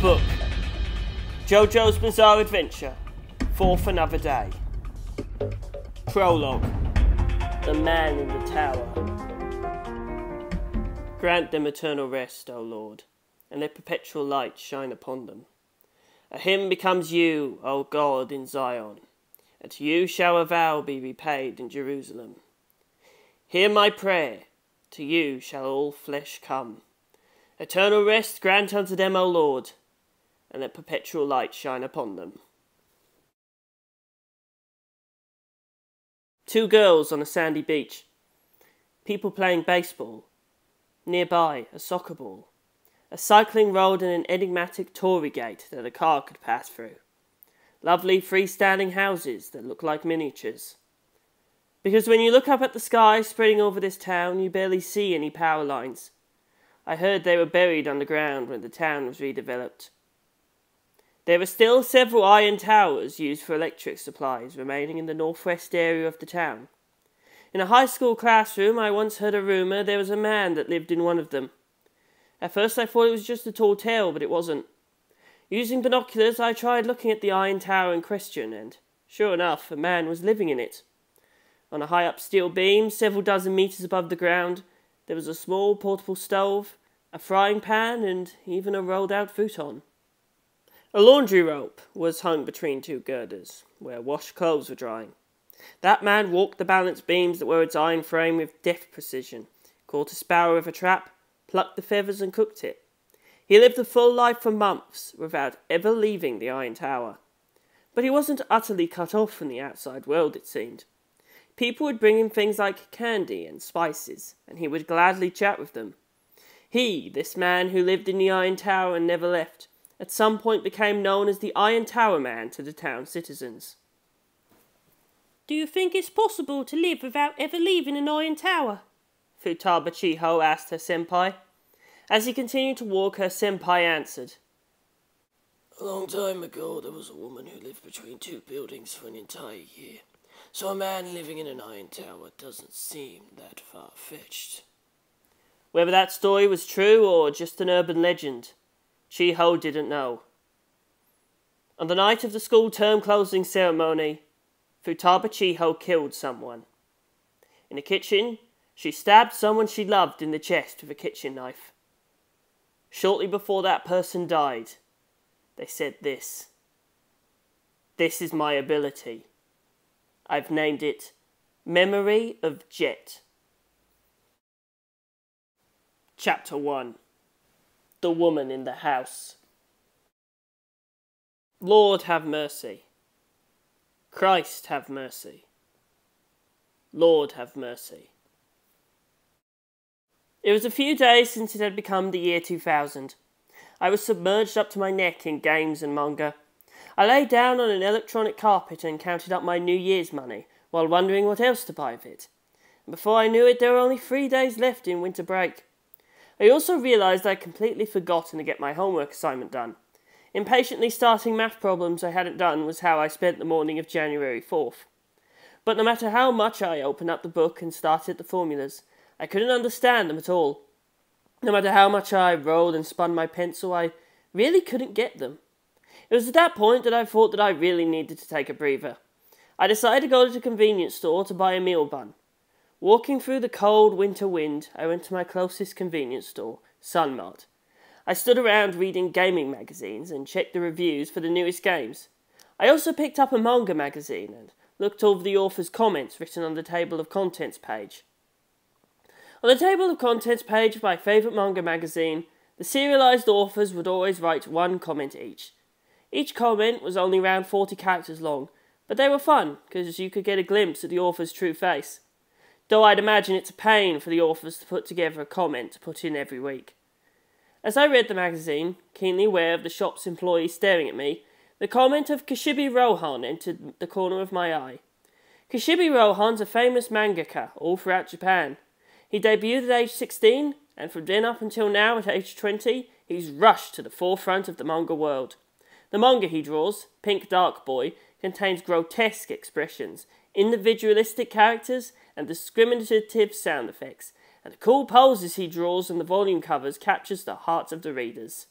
book. Jojo's Bizarre Adventure. 4th Another Day. Prologue. The Man in the Tower. Grant them eternal rest, O Lord, and let perpetual light shine upon them. A hymn becomes you, O God, in Zion, and to you shall a vow be repaid in Jerusalem. Hear my prayer, to you shall all flesh come. Eternal rest grant unto them, O Lord, and let perpetual light shine upon them. 2 girls on a sandy beach. People playing baseball. Nearby, a soccer ball. A cycling road and an enigmatic Tory gate that a car could pass through. Lovely freestanding houses that look like miniatures. Because when you look up at the sky spreading over this town, you barely see any power lines. I heard they were buried underground when the town was redeveloped. There are still several iron towers used for electric supplies remaining in the northwest area of the town. In a high school classroom, I once heard a rumour there was a man that lived in one of them. At first I thought it was just a tall tale, but it wasn't. Using binoculars, I tried looking at the iron tower in question, and sure enough, a man was living in it. On a high-up steel beam, several dozen metres above the ground, there was a small portable stove, a frying pan, and even a rolled-out futon. A laundry rope was hung between 2 girders, where washed clothes were drying. That man walked the balance beams that were its iron frame with deft precision, caught a sparrow with a trap, plucked the feathers and cooked it. He lived a full life for months without ever leaving the iron tower. But he wasn't utterly cut off from the outside world, it seemed. People would bring him things like candy and spices, and he would gladly chat with them. He, this man who lived in the iron tower and never left, at some point became known as the Iron Tower Man to the town citizens. "Do you think it's possible to live without ever leaving an iron tower?" Futaba Chiho asked her senpai. As he continued to walk, her senpai answered, "A long time ago, there was a woman who lived between 2 buildings for an entire year. So a man living in an iron tower doesn't seem that far-fetched." Whether that story was true or just an urban legend, Chiho didn't know. On the night of the school term closing ceremony, Futaba Chiho killed someone. In the kitchen, she stabbed someone she loved in the chest with a kitchen knife. Shortly before that person died, they said this: "This is my ability. I've named it Memory of Jet." Chapter 1. The Woman in the House. Lord have mercy. Christ have mercy. Lord have mercy. It was a few days since it had become the year 2000. I was submerged up to my neck in games and manga. I lay down on an electronic carpet and counted up my New Year's money, while wondering what else to buy with it. And before I knew it, there were only 3 days left in winter break. I also realised I'd completely forgotten to get my homework assignment done. Impatiently starting math problems I hadn't done was how I spent the morning of January 4th. But no matter how much I opened up the book and started the formulas, I couldn't understand them at all. No matter how much I rolled and spun my pencil, I really couldn't get them. It was at that point that I thought that I really needed to take a breather. I decided to go to the convenience store to buy a meal bun. Walking through the cold winter wind, I went to my closest convenience store, Sunmart. I stood around reading gaming magazines and checked the reviews for the newest games. I also picked up a manga magazine and looked over the author's comments written on the table of contents page. On the table of contents page of my favourite manga magazine, the serialised authors would always write 1 comment each. Each comment was only around 40 characters long, but they were fun, because you could get a glimpse of the author's true face. Though I'd imagine it's a pain for the authors to put together a comment to put in every week. As I read the magazine, keenly aware of the shop's employees staring at me, the comment of Kishibe Rohan entered the corner of my eye. Kishibe Rohan's a famous mangaka all throughout Japan. He debuted at age 16, and from then up until now at age 20, he's rushed to the forefront of the manga world. The manga he draws, Pink Dark Boy, contains grotesque expressions, individualistic characters, and discriminative sound effects, and the cool poses he draws on the volume covers captures the hearts of the readers.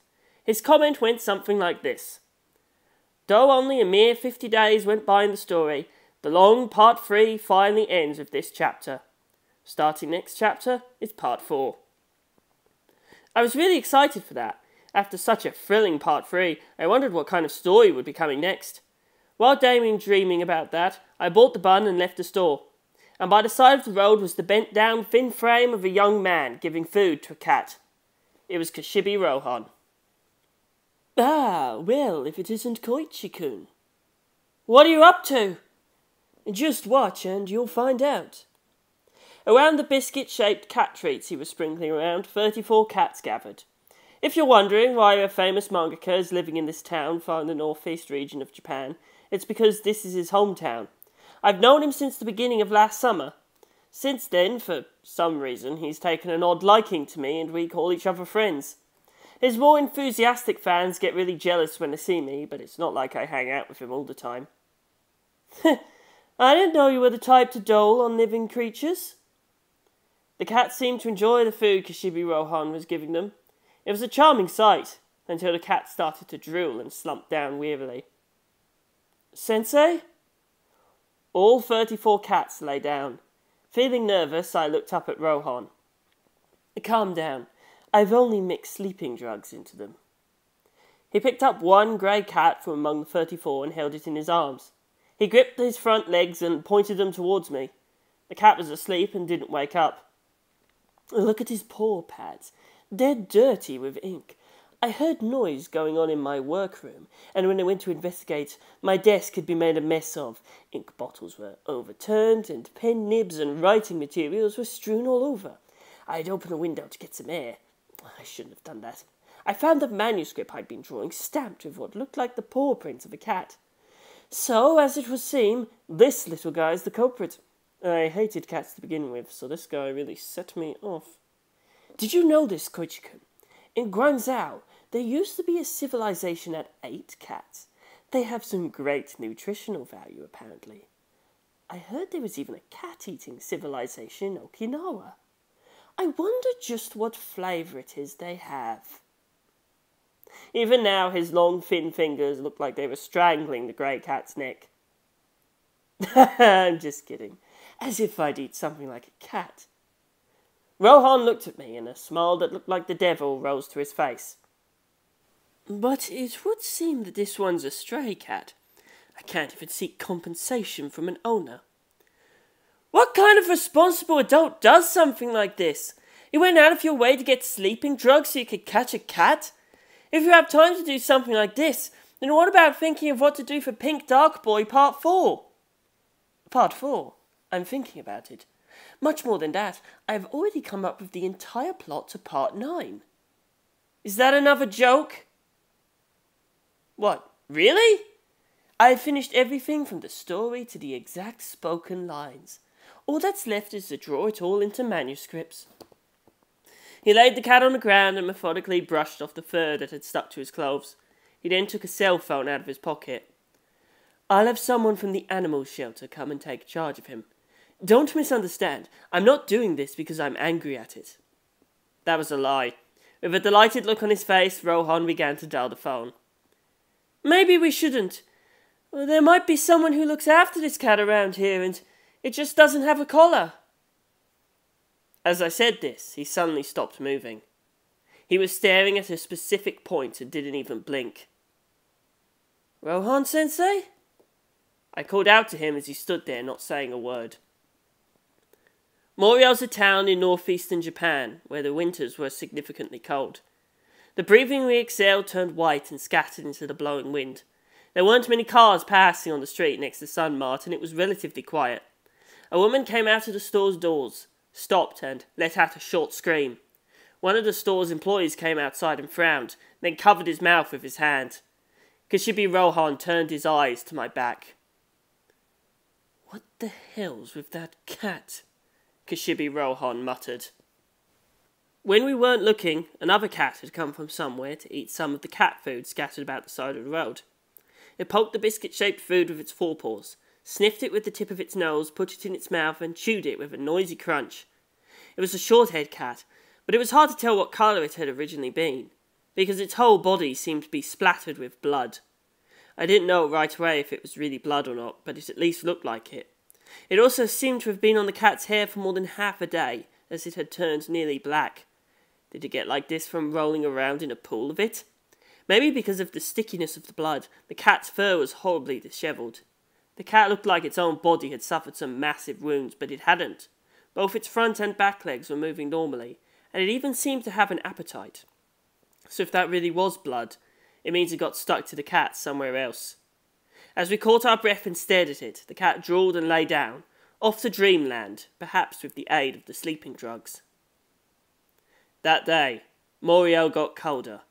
His comment went something like this. Though only a mere 50 days went by in the story, the long part 3 finally ends with this chapter. Starting next chapter is part 4. I was really excited for that. After such a thrilling part 3, I wondered what kind of story would be coming next. While dreaming about that, I bought the bun and left the store. And by the side of the road was the bent-down, thin frame of a young man giving food to a cat. It was Kashibi Rohan. Ah, well, if it isn't Koichi-kun. What are you up to? Just watch and you'll find out. Around the biscuit-shaped cat treats he was sprinkling around, 34 cats gathered. If you're wondering why a famous mangaka is living in this town far in the northeast region of Japan, it's because this is his hometown. I've known him since the beginning of last summer. Since then, for some reason, he's taken an odd liking to me and we call each other friends. His more enthusiastic fans get really jealous when they see me, but it's not like I hang out with him all the time. I didn't know you were the type to dole on living creatures. The cats seemed to enjoy the food Kashibi Rohan was giving them. It was a charming sight, until the cat started to drool and slumped down wearily. Sensei? All 34 cats lay down. Feeling nervous, I looked up at Rohan. Calm down. I've only mixed sleeping drugs into them. He picked up one grey cat from among the 34 and held it in his arms. He gripped his front legs and pointed them towards me. The cat was asleep and didn't wake up. Look at his paw pads. They're dirty with ink. I heard noise going on in my workroom, and when I went to investigate, my desk had been made a mess of. Ink bottles were overturned, and pen nibs and writing materials were strewn all over. I'd opened the window to get some air. I shouldn't have done that. I found the manuscript I'd been drawing stamped with what looked like the paw prints of a cat. So, as it would seem, this little guy's the culprit. I hated cats to begin with, so this guy really set me off. Did you know this, Koichi-kun? In Guangzhou, there used to be a civilization at 8 cats. They have some great nutritional value, apparently. I heard there was even a cat-eating civilization in Okinawa. I wonder just what flavour it is they have. Even now, his long, thin fingers looked like they were strangling the grey cat's neck. I'm just kidding. As if I'd eat something like a cat. Rohan looked at me, and a smile that looked like the devil rose to his face. But it would seem that this one's a stray cat. I can't even seek compensation from an owner. What kind of responsible adult does something like this? You went out of your way to get sleeping drugs so you could catch a cat? If you have time to do something like this, then what about thinking of what to do for Pink Dark Boy Part 4? Part 4? I'm thinking about it. Much more than that, I have already come up with the entire plot to Part 9. Is that another joke? What, really? I have finished everything from the story to the exact spoken lines. All that's left is to draw it all into manuscripts. He laid the cat on the ground and methodically brushed off the fur that had stuck to his clothes. He then took a cell phone out of his pocket. I'll have someone from the animal shelter come and take charge of him. Don't misunderstand. I'm not doing this because I'm angry at it. That was a lie. With a delighted look on his face, Rohan began to dial the phone. Maybe we shouldn't. There might be someone who looks after this cat around here and it just doesn't have a collar. As I said this, he suddenly stopped moving. He was staring at a specific point and didn't even blink. Rohan-sensei? I called out to him as he stood there, not saying a word. Morioh's a town in northeastern Japan, where the winters were significantly cold. The breathing we exhaled turned white and scattered into the blowing wind. There weren't many cars passing on the street next to Sun Mart, and it was relatively quiet. A woman came out of the store's doors, stopped and let out a short scream. One of the store's employees came outside and frowned, then covered his mouth with his hand. Kashibi Rohan turned his eyes to my back. What the hell's with that cat? Kashibi Rohan muttered. When we weren't looking, another cat had come from somewhere to eat some of the cat food scattered about the side of the road. It poked the biscuit-shaped food with its forepaws, sniffed it with the tip of its nose, put it in its mouth, and chewed it with a noisy crunch. It was a short-haired cat, but it was hard to tell what colour it had originally been. because its whole body seemed to be splattered with blood. I didn't know right away if it was really blood or not, but it at least looked like it. It also seemed to have been on the cat's hair for more than half a day, as it had turned nearly black. Did it get like this from rolling around in a pool of it? Maybe because of the stickiness of the blood, the cat's fur was horribly dishevelled. The cat looked like its own body had suffered some massive wounds, but it hadn't. Both its front and back legs were moving normally, and it even seemed to have an appetite. So if that really was blood, it means it got stuck to the cat somewhere else. As we caught our breath and stared at it, the cat drooled and lay down, off to dreamland, perhaps with the aid of the sleeping drugs. That day, Morioh got colder.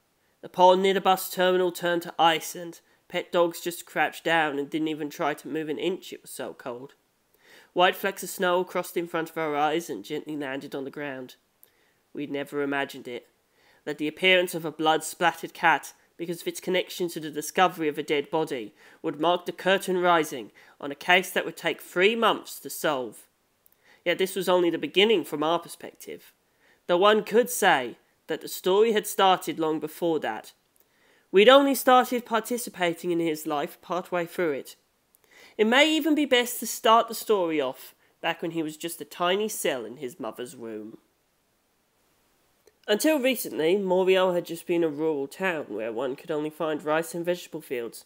The pond near the bus terminal turned to ice, and pet dogs just crouched down and didn't even try to move an inch, it was so cold. White flecks of snow crossed in front of our eyes and gently landed on the ground. We'd never imagined it, that the appearance of a blood-splattered cat, because of its connection to the discovery of a dead body, would mark the curtain rising on a case that would take 3 months to solve. Yet this was only the beginning from our perspective, though one could say that the story had started long before that. We'd only started participating in his life partway through it. It may even be best to start the story off back when he was just a tiny cell in his mother's womb. Until recently, Morioh had just been a rural town where one could only find rice and vegetable fields.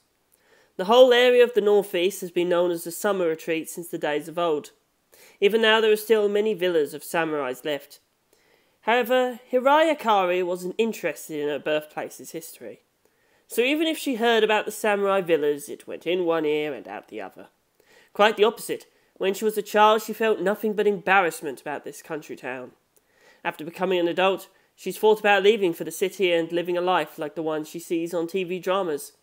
The whole area of the northeast has been known as the summer retreat since the days of old. Even now there are still many villas of samurais left. However, Higashikata wasn't interested in her birthplace's history. So even if she heard about the samurai villas, it went in one ear and out the other. Quite the opposite. When she was a child, she felt nothing but embarrassment about this country town. After becoming an adult, she's thought about leaving for the city and living a life like the one she sees on TV dramas.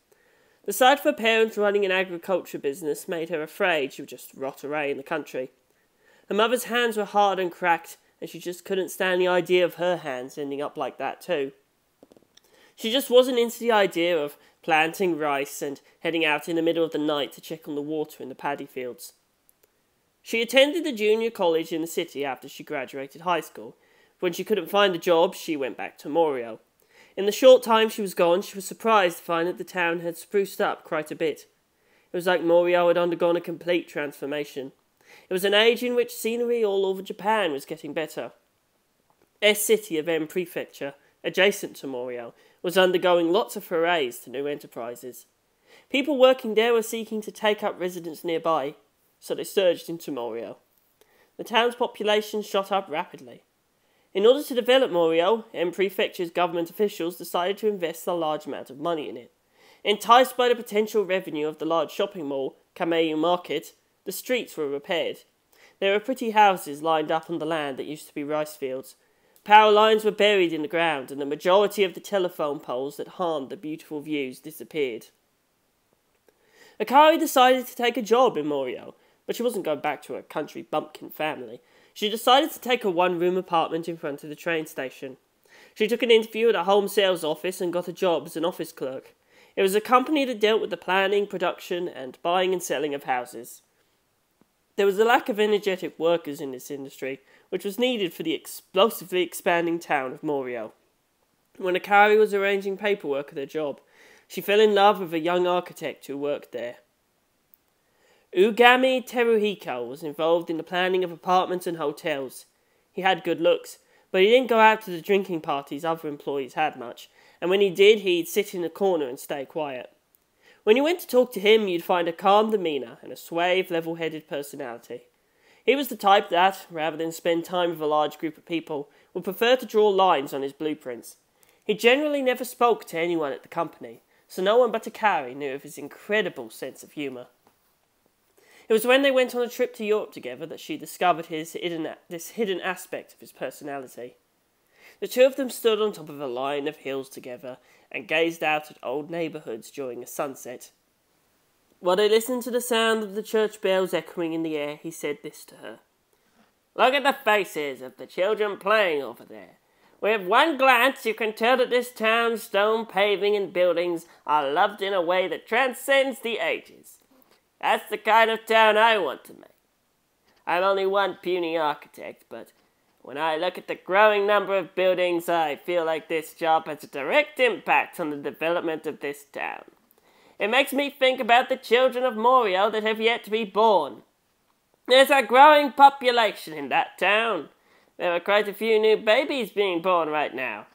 The sight of her parents running an agriculture business made her afraid she would just rot away in the country. Her mother's hands were hard and cracked, and she just couldn't stand the idea of her hands ending up like that too. She just wasn't into the idea of planting rice and heading out in the middle of the night to check on the water in the paddy fields. She attended the junior college in the city after she graduated high school. When she couldn't find a job, she went back to Morioh. In the short time she was gone, she was surprised to find that the town had spruced up quite a bit. It was like Morioh had undergone a complete transformation. It was an age in which scenery all over Japan was getting better. S-City of M Prefecture, adjacent to Morioh, was undergoing lots of forays to new enterprises. People working there were seeking to take up residence nearby, so they surged into Morioh. The town's population shot up rapidly. In order to develop Morioh, M Prefecture's government officials decided to invest a large amount of money in it. Enticed by the potential revenue of the large shopping mall, Kameiyu Market, the streets were repaired. There were pretty houses lined up on the land that used to be rice fields. Power lines were buried in the ground, and the majority of the telephone poles that harmed the beautiful views disappeared. Akari decided to take a job in Morioh, but she wasn't going back to her country bumpkin family. She decided to take a one-room apartment in front of the train station. She took an interview at a home sales office and got a job as an office clerk. It was a company that dealt with the planning, production, and buying and selling of houses. There was a lack of energetic workers in this industry, which was needed for the explosively expanding town of Morioh. When Akari was arranging paperwork at her job, she fell in love with a young architect who worked there. Ugami Teruhiko was involved in the planning of apartments and hotels. He had good looks, but he didn't go out to the drinking parties other employees had much, and when he did, he'd sit in a corner and stay quiet. When you went to talk to him, you'd find a calm demeanour and a suave, level-headed personality. He was the type that, rather than spend time with a large group of people, would prefer to draw lines on his blueprints. He generally never spoke to anyone at the company, so no one but Akari knew of his incredible sense of humour. It was when they went on a trip to Europe together that she discovered this hidden aspect of his personality. The two of them stood on top of a line of hills together and gazed out at old neighbourhoods during a sunset. While they listened to the sound of the church bells echoing in the air, he said this to her. "Look at the faces of the children playing over there. With one glance you can tell that this town's stone paving and buildings are loved in a way that transcends the ages. That's the kind of town I want to make. I'm only one puny architect, but When I look at the growing number of buildings, I feel like this job has a direct impact on the development of this town. It makes me think about the children of Morioh that have yet to be born. There's a growing population in that town. There are quite a few new babies being born right now.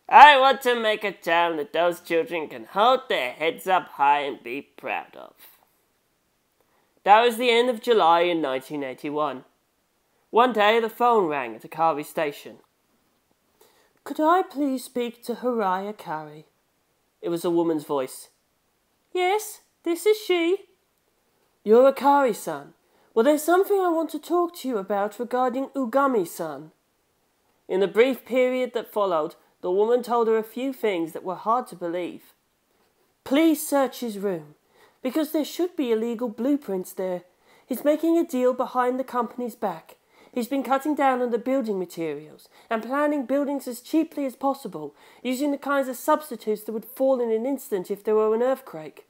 I want to make a town that those children can hold their heads up high and be proud of. That was the end of July in 1981. One day the phone rang at Akari Station. "Could I please speak to Higashikata?" It was a woman's voice. "Yes, this is she." "You're Akari-san. Well, there's something I want to talk to you about regarding Ugami-san." In the brief period that followed, the woman told her a few things that were hard to believe. "Please search his room, because there should be illegal blueprints there. He's making a deal behind the company's back. He's been cutting down on the building materials and planning buildings as cheaply as possible, using the kinds of substitutes that would fall in an instant if there were an earthquake."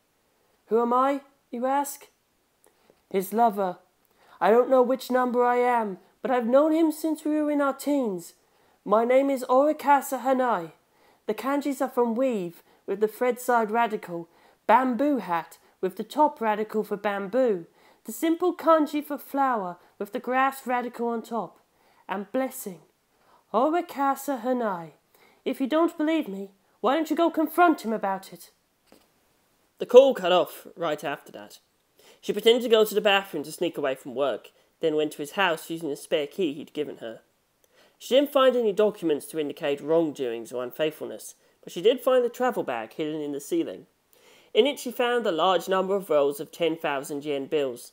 "Who am I, you ask?" "His lover. I don't know which number I am, but I've known him since we were in our teens. My name is Orikasa Hanai. The kanjis are from weave, with the thread side radical, bamboo hat, with the top radical for bamboo, the simple kanji for flower, with the grass radical on top, and blessing. Orikasa Hanai. If you don't believe me, why don't you go confront him about it?" The call cut off right after that. She pretended to go to the bathroom to sneak away from work, then went to his house using a spare key he'd given her. She didn't find any documents to indicate wrongdoings or unfaithfulness, but she did find the travel bag hidden in the ceiling. In it she found a large number of rolls of 10,000 yen bills.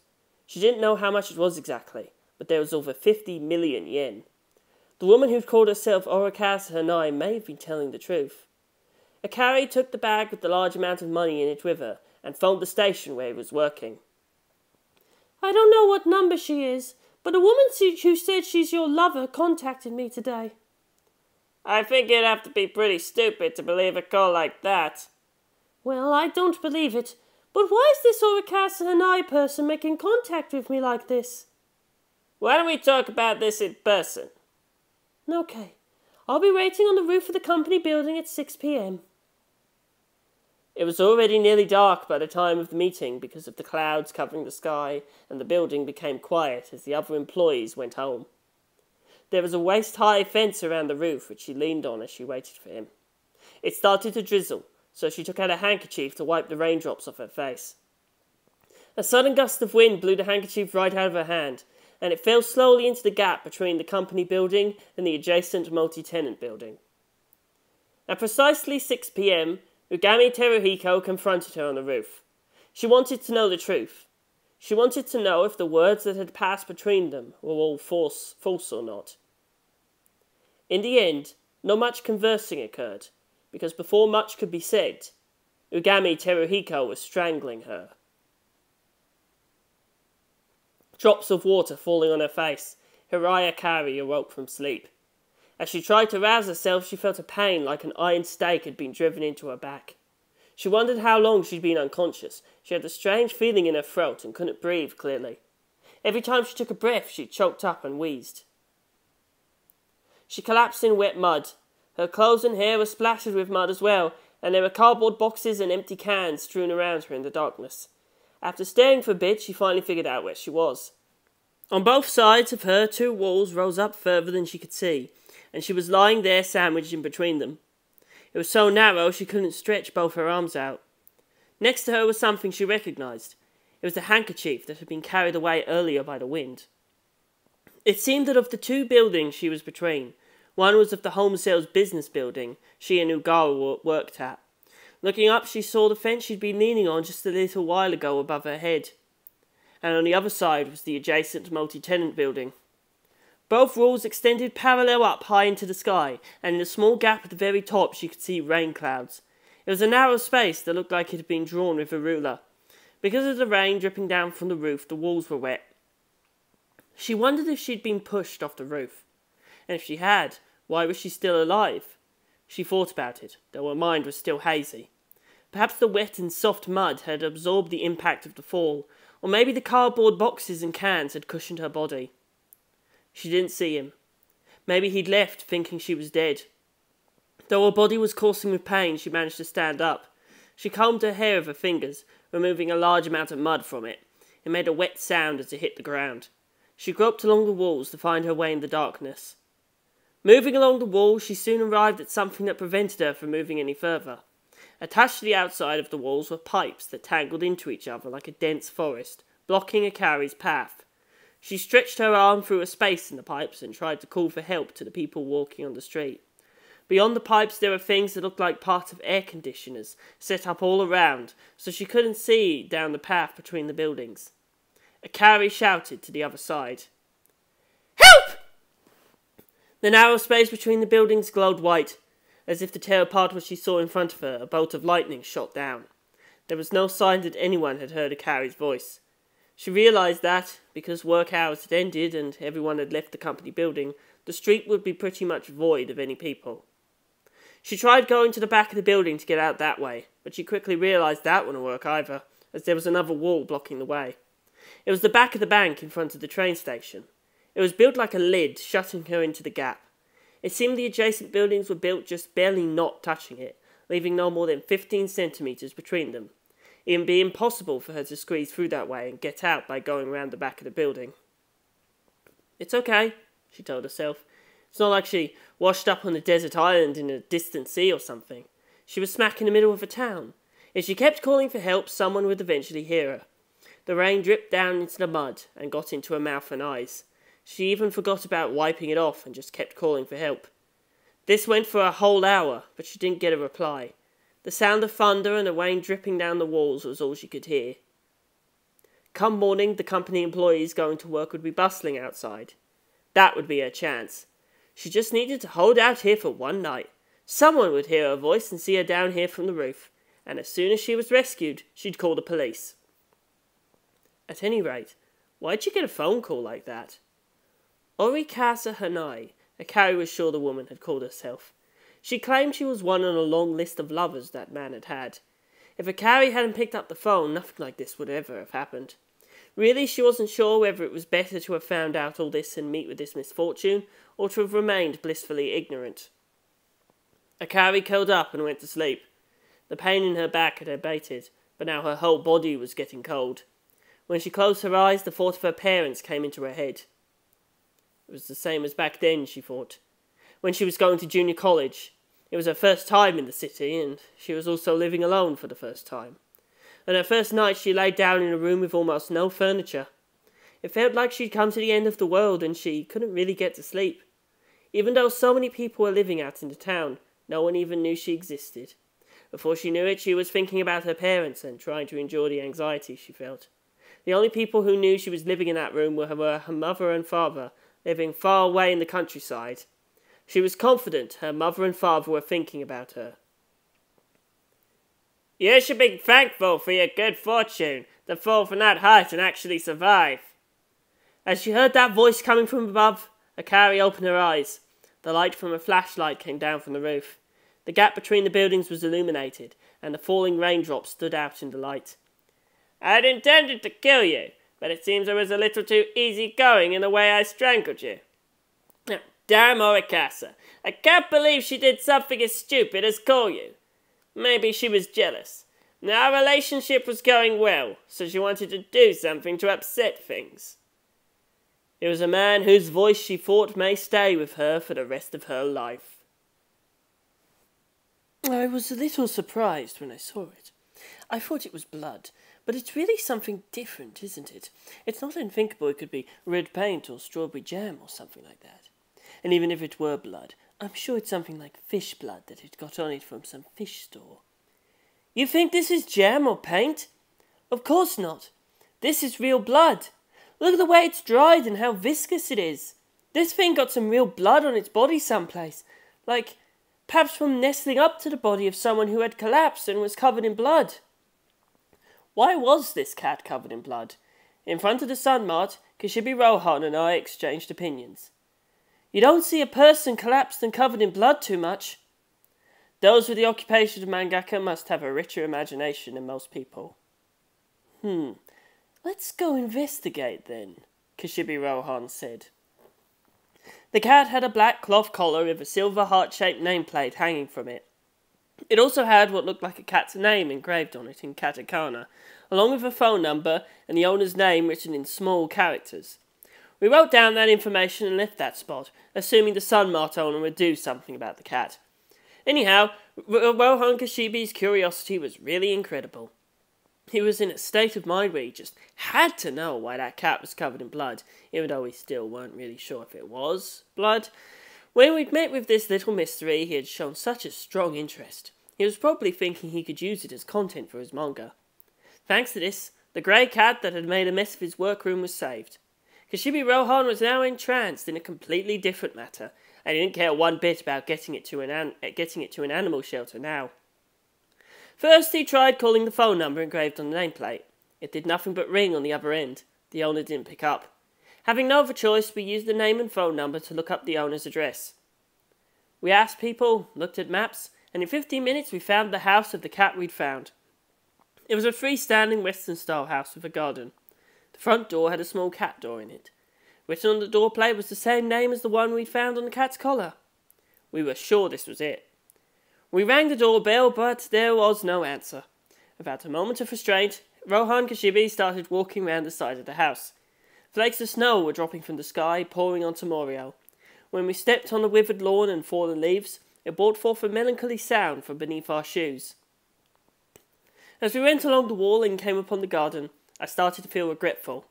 She didn't know how much it was exactly, but there was over 50 million yen. The woman who'd called herself Orikasa Hanai may have been telling the truth. Akari took the bag with the large amount of money in it with her, and phoned the station where he was working. "I don't know what number she is, but a woman who said she's your lover contacted me today." "I think you'd have to be pretty stupid to believe a call like that." "Well, I don't believe it. But why is this Orikasa Hanai person making contact with me like this?" "Why don't we talk about this in person?" "Okay. I'll be waiting on the roof of the company building at 6 p.m. It was already nearly dark by the time of the meeting because of the clouds covering the sky, and the building became quiet as the other employees went home. There was a waist-high fence around the roof which she leaned on as she waited for him. It started to drizzle, so she took out a handkerchief to wipe the raindrops off her face. A sudden gust of wind blew the handkerchief right out of her hand, and it fell slowly into the gap between the company building and the adjacent multi-tenant building. At precisely 6 p.m, Ugami Teruhiko confronted her on the roof. She wanted to know the truth. She wanted to know if the words that had passed between them were all false or not. In the end, not much conversing occurred, because before much could be said, Ugami Teruhiko was strangling her. Drops of water falling on her face, Higashikata awoke from sleep. As she tried to rouse herself, she felt a pain like an iron stake had been driven into her back. She wondered how long she'd been unconscious. She had a strange feeling in her throat and couldn't breathe clearly. Every time she took a breath, she choked up and wheezed. She collapsed in wet mud. Her clothes and hair were splattered with mud as well, and there were cardboard boxes and empty cans strewn around her in the darkness. After staring for a bit, she finally figured out where she was. On both sides of her, 2 walls rose up further than she could see, and she was lying there sandwiched in between them. It was so narrow she couldn't stretch both her arms out. Next to her was something she recognised. It was the handkerchief that had been carried away earlier by the wind. It seemed that of the 2 buildings she was between, one was of the home sales business building she and Ugawa worked at. Looking up, she saw the fence she'd been leaning on just a little while ago above her head. And on the other side was the adjacent multi-tenant building. Both walls extended parallel up high into the sky, and in a small gap at the very top she could see rain clouds. It was a narrow space that looked like it had been drawn with a ruler. Because of the rain dripping down from the roof, the walls were wet. She wondered if she'd been pushed off the roof. And if she had, why was she still alive? She thought about it, though her mind was still hazy. Perhaps the wet and soft mud had absorbed the impact of the fall, or maybe the cardboard boxes and cans had cushioned her body. She didn't see him. Maybe he'd left, thinking she was dead. Though her body was coursing with pain, she managed to stand up. She combed her hair with her fingers, removing a large amount of mud from it. It made a wet sound as it hit the ground. She groped along the walls to find her way in the darkness. Moving along the wall, she soon arrived at something that prevented her from moving any further. Attached to the outside of the walls were pipes that tangled into each other like a dense forest, blocking Akari's path. She stretched her arm through a space in the pipes and tried to call for help to the people walking on the street. Beyond the pipes there were things that looked like parts of air conditioners, set up all around, so she couldn't see down the path between the buildings. Akari shouted to the other side. "Help!" The narrow space between the buildings glowed white. As if to tear apart what she saw in front of her, a bolt of lightning shot down. There was no sign that anyone had heard Akari's voice. She realized that, because work hours had ended and everyone had left the company building, the street would be pretty much void of any people. She tried going to the back of the building to get out that way, but she quickly realized that wouldn't work either, as there was another wall blocking the way. It was the back of the bank in front of the train station. It was built like a lid, shutting her into the gap. It seemed the adjacent buildings were built just barely not touching it, leaving no more than 15 centimetres between them. It would be impossible for her to squeeze through that way and get out by going round the back of the building. "It's okay," she told herself. It's not like she washed up on a desert island in a distant sea or something. She was smack in the middle of a town. If she kept calling for help, someone would eventually hear her. The rain dripped down into the mud and got into her mouth and eyes. She even forgot about wiping it off and just kept calling for help. This went for a whole hour, but she didn't get a reply. The sound of thunder and the rain dripping down the walls was all she could hear. Come morning, the company employees going to work would be bustling outside. That would be her chance. She just needed to hold out here for one night. Someone would hear her voice and see her down here from the roof, and as soon as she was rescued, she'd call the police. At any rate, why'd she get a phone call like that? Orikasa Hanai, Akari was sure the woman had called herself. She claimed she was one on a long list of lovers that man had had. If Akari hadn't picked up the phone, nothing like this would ever have happened. Really, she wasn't sure whether it was better to have found out all this and meet with this misfortune, or to have remained blissfully ignorant. Akari curled up and went to sleep. The pain in her back had abated, but now her whole body was getting cold. When she closed her eyes, the thought of her parents came into her head. It was the same as back then, she thought. When she was going to junior college, it was her first time in the city, and she was also living alone for the first time. On her first night, she lay down in a room with almost no furniture. It felt like she'd come to the end of the world, and she couldn't really get to sleep. Even though so many people were living out in the town, no one even knew she existed. Before she knew it, she was thinking about her parents and trying to endure the anxiety she felt. The only people who knew she was living in that room were her mother and father, living far away in the countryside. She was confident her mother and father were thinking about her. "You should be thankful for your good fortune to fall from that height and actually survive." As she heard that voice coming from above, Akari opened her eyes. The light from a flashlight came down from the roof. The gap between the buildings was illuminated, and the falling raindrops stood out in the light. "I'd intended to kill you, but it seems I was a little too easy-going in the way I strangled you. Damn Orikasa, I can't believe she did something as stupid as call you. Maybe she was jealous. Now our relationship was going well, so she wanted to do something to upset things." It was a man whose voice she thought may stay with her for the rest of her life. I was a little surprised when I saw it. I thought it was blood, but it's really something different, isn't it? It's not unthinkable it could be red paint or strawberry jam or something like that. And even if it were blood, I'm sure it's something like fish blood that it got on it from some fish store. You think this is jam or paint? Of course not. This is real blood. Look at the way it's dried and how viscous it is. This thing got some real blood on its body someplace, like perhaps from nestling up to the body of someone who had collapsed and was covered in blood. Why was this cat covered in blood? In front of the Sun Mart, Kishibe Rohan and I exchanged opinions. You don't see a person collapsed and covered in blood too much. Those with the occupation of mangaka must have a richer imagination than most people. Let's go investigate then, Kishibe Rohan said. The cat had a black cloth collar with a silver heart-shaped nameplate hanging from it. It also had what looked like a cat's name engraved on it in katakana, along with a phone number and the owner's name written in small characters. We wrote down that information and left that spot, assuming the Sunmart owner would do something about the cat. Anyhow, Rohan Kashibi's curiosity was really incredible. He was in a state of mind where he just had to know why that cat was covered in blood, even though we still weren't really sure if it was blood. When we'd met with this little mystery, he had shown such a strong interest. He was probably thinking he could use it as content for his manga. Thanks to this, the grey cat that had made a mess of his workroom was saved. Kashibi Rohan was now entranced in a completely different matter, and he didn't care one bit about getting it to an animal shelter now. First, he tried calling the phone number engraved on the nameplate. It did nothing but ring on the other end. The owner didn't pick up. Having no other choice, we used the name and phone number to look up the owner's address. We asked people, looked at maps, and in 15 minutes we found the house of the cat we'd found. It was a freestanding Western-style house with a garden. The front door had a small cat door in it. Written on the doorplate was the same name as the one we'd found on the cat's collar. We were sure this was it. We rang the doorbell, but there was no answer. Without a moment of restraint, Rohan Kashibi started walking round the side of the house. Flakes of snow were dropping from the sky, pouring onto Morioh. When we stepped on the withered lawn and fallen leaves, it brought forth a melancholy sound from beneath our shoes. As we went along the wall and came upon the garden, I started to feel regretful.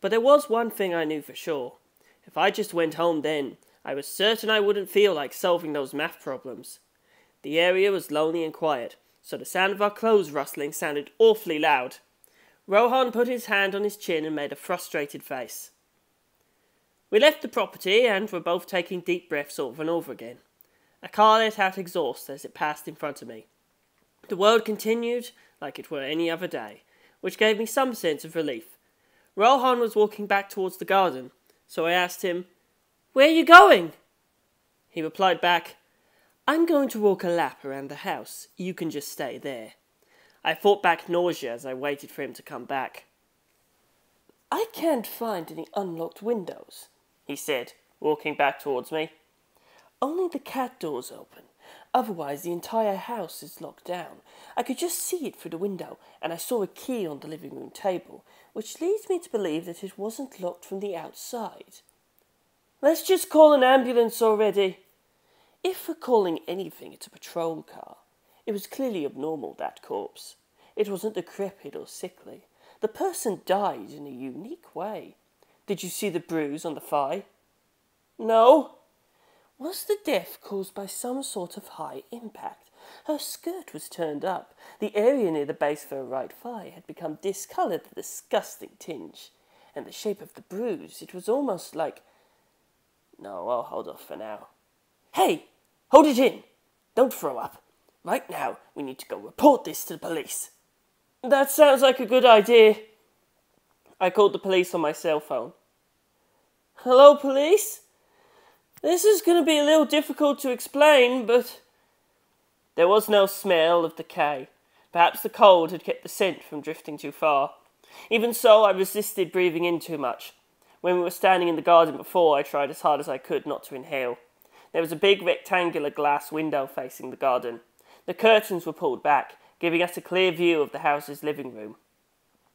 But there was one thing I knew for sure. If I just went home then, I was certain I wouldn't feel like solving those math problems. The area was lonely and quiet, so the sound of our clothes rustling sounded awfully loud. Rohan put his hand on his chin and made a frustrated face. We left the property and were both taking deep breaths over and over again. A car let out exhaust as it passed in front of me. The world continued like it were any other day, which gave me some sense of relief. Rohan was walking back towards the garden, so I asked him, "Where are you going?" He replied back, "I'm going to walk a lap around the house. You can just stay there." I fought back nausea as I waited for him to come back. "I can't find any unlocked windows," he said, walking back towards me. "Only the cat door's open. Otherwise the entire house is locked down. I could just see it through the window, and I saw a key on the living room table, which leads me to believe that it wasn't locked from the outside." "Let's just call an ambulance already." "If we're calling anything, it's a patrol car. It was clearly abnormal, that corpse. It wasn't decrepit or sickly. The person died in a unique way. Did you see the bruise on the thigh?" "No." "Was the death caused by some sort of high impact? Her skirt was turned up. The area near the base of her right thigh had become discoloured with a disgusting tinge. And the shape of the bruise, it was almost like—" "No, I'll hold off for now." "Hey! Hold it in! Don't throw up. Right now, we need to go report this to the police." "That sounds like a good idea." I called the police on my cell phone. "Hello, police? This is going to be a little difficult to explain, but—" There was no smell of decay. Perhaps the cold had kept the scent from drifting too far. Even so, I resisted breathing in too much. When we were standing in the garden before, I tried as hard as I could not to inhale. There was a big rectangular glass window facing the garden. The curtains were pulled back, giving us a clear view of the house's living room.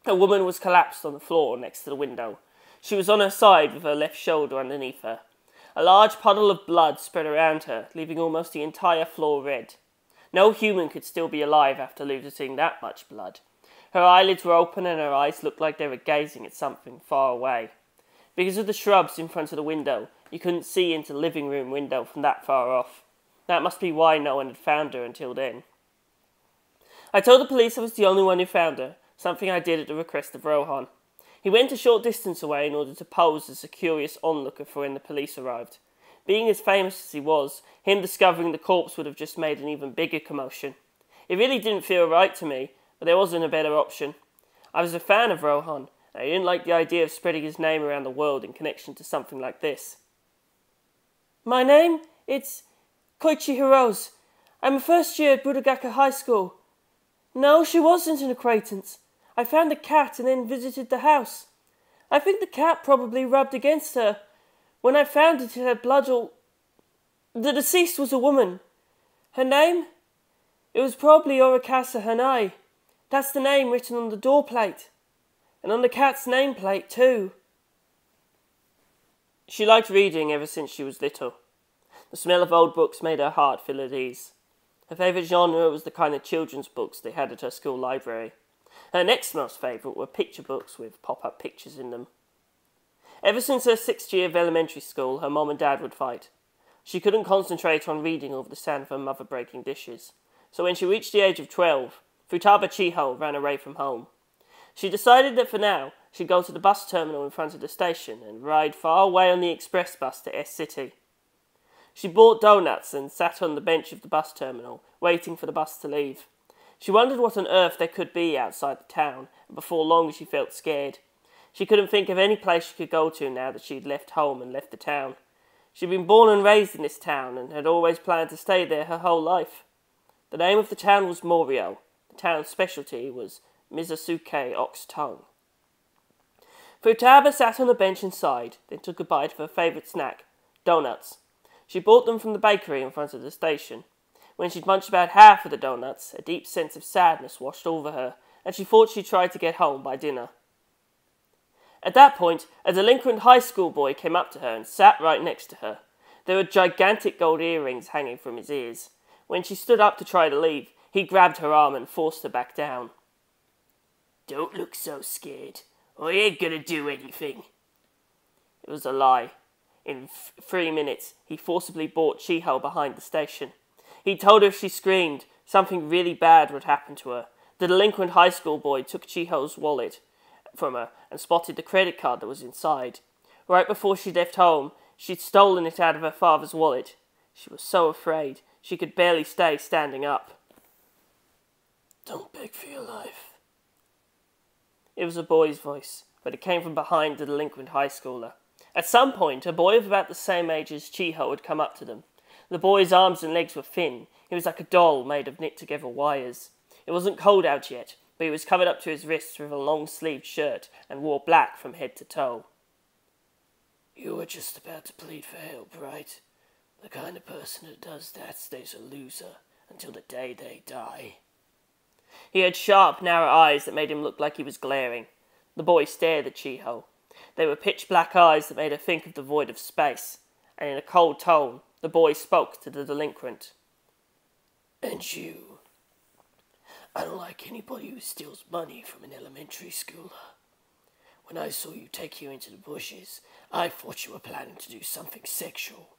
A woman was collapsed on the floor next to the window. She was on her side with her left shoulder underneath her. A large puddle of blood spread around her, leaving almost the entire floor red. No human could still be alive after losing that much blood. Her eyelids were open and her eyes looked like they were gazing at something far away. Because of the shrubs in front of the window, you couldn't see into the living room window from that far off. That must be why no one had found her until then. I told the police I was the only one who found her, something I did at the request of Rohan. He went a short distance away in order to pose as a curious onlooker for when the police arrived. Being as famous as he was, him discovering the corpse would have just made an even bigger commotion. It really didn't feel right to me, but there wasn't a better option. I was a fan of Rohan, and I didn't like the idea of spreading his name around the world in connection to something like this. "My name? It's Koichi Hirose. I'm a first year at Budagaka High School." "No, she wasn't an acquaintance. I found the cat and then visited the house. I think the cat probably rubbed against her. When I found it, it had blood all... The deceased was a woman. Her name? It was probably Orikasa Hanai. That's the name written on the door plate. And on the cat's nameplate, too. She liked reading ever since she was little. The smell of old books made her heart feel at ease. Her favourite genre was the kind of children's books they had at her school library. Her next most favourite were picture books with pop-up pictures in them. Ever since her 6th year of elementary school, her mom and dad would fight. She couldn't concentrate on reading over the sound of her mother breaking dishes. So when she reached the age of 12, Futaba Chiho ran away from home. She decided that for now, she'd go to the bus terminal in front of the station and ride far away on the express bus to S-City. She bought donuts and sat on the bench of the bus terminal, waiting for the bus to leave. She wondered what on earth there could be outside the town, and before long she felt scared. She couldn't think of any place she could go to now that she'd left home and left the town. She'd been born and raised in this town and had always planned to stay there her whole life. The name of the town was Morioh. The town's specialty was Mizosuke ox tongue. Futaba sat on the bench inside, then took a bite of her favourite snack, donuts. She bought them from the bakery in front of the station. When she'd munched about half of the donuts, a deep sense of sadness washed over her, and she thought she'd try to get home by dinner. At that point, a delinquent high school boy came up to her and sat right next to her. There were gigantic gold earrings hanging from his ears. When she stood up to try to leave, he grabbed her arm and forced her back down. Don't look so scared. I ain't gonna do anything. It was a lie. In 3 minutes, he forcibly brought Chiho behind the station. He told her if she screamed, something really bad would happen to her. The delinquent high school boy took Chiho's wallet from her and spotted the credit card that was inside. Right before she left home, she'd stolen it out of her father's wallet. She was so afraid, she could barely stay standing up. Don't beg for your life. It was a boy's voice, but it came from behind the delinquent high schooler. At some point, a boy of about the same age as Chiho had come up to them. The boy's arms and legs were thin. He was like a doll made of knit-together wires. It wasn't cold out yet, but he was covered up to his wrists with a long-sleeved shirt and wore black from head to toe. You were just about to plead for help, right? The kind of person who does that stays a loser until the day they die. He had sharp, narrow eyes that made him look like he was glaring. The boy stared at Chiho. They were pitch-black eyes that made her think of the void of space, and in a cold tone, the boy spoke to the delinquent. And you? I don't like anybody who steals money from an elementary schooler. When I saw you take you into the bushes, I thought you were planning to do something sexual.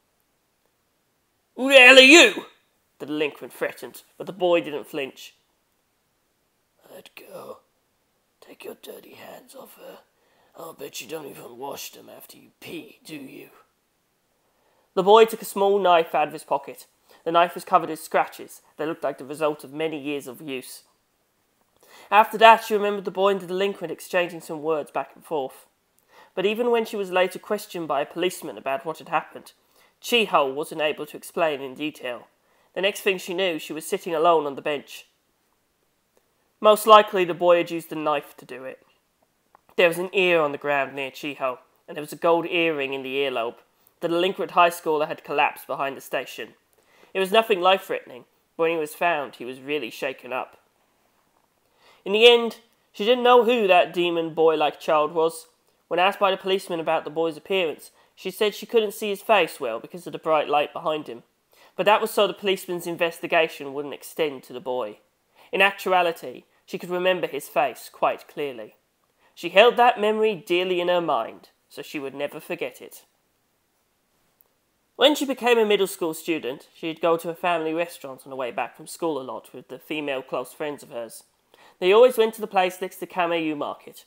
Who the hell are you? The delinquent threatened, but the boy didn't flinch. Let go. Take your dirty hands off her. I'll bet you don't even wash them after you pee, do you? The boy took a small knife out of his pocket. The knife was covered in scratches that looked like the result of many years of use. After that, she remembered the boy and the delinquent exchanging some words back and forth. But even when she was later questioned by a policeman about what had happened, Chiho wasn't able to explain in detail. The next thing she knew, she was sitting alone on the bench. Most likely, the boy had used a knife to do it. There was an ear on the ground near Chiho, and there was a gold earring in the earlobe. The delinquent high schooler had collapsed behind the station. It was nothing life-threatening, but when he was found, he was really shaken up. In the end, she didn't know who that demon boy-like child was. When asked by the policeman about the boy's appearance, she said she couldn't see his face well because of the bright light behind him. But that was so the policeman's investigation wouldn't extend to the boy. In actuality, she could remember his face quite clearly. She held that memory dearly in her mind, so she would never forget it. When she became a middle school student, she'd go to a family restaurant on the way back from school a lot with the female close friends of hers. They always went to the place next to Kameiyu Market.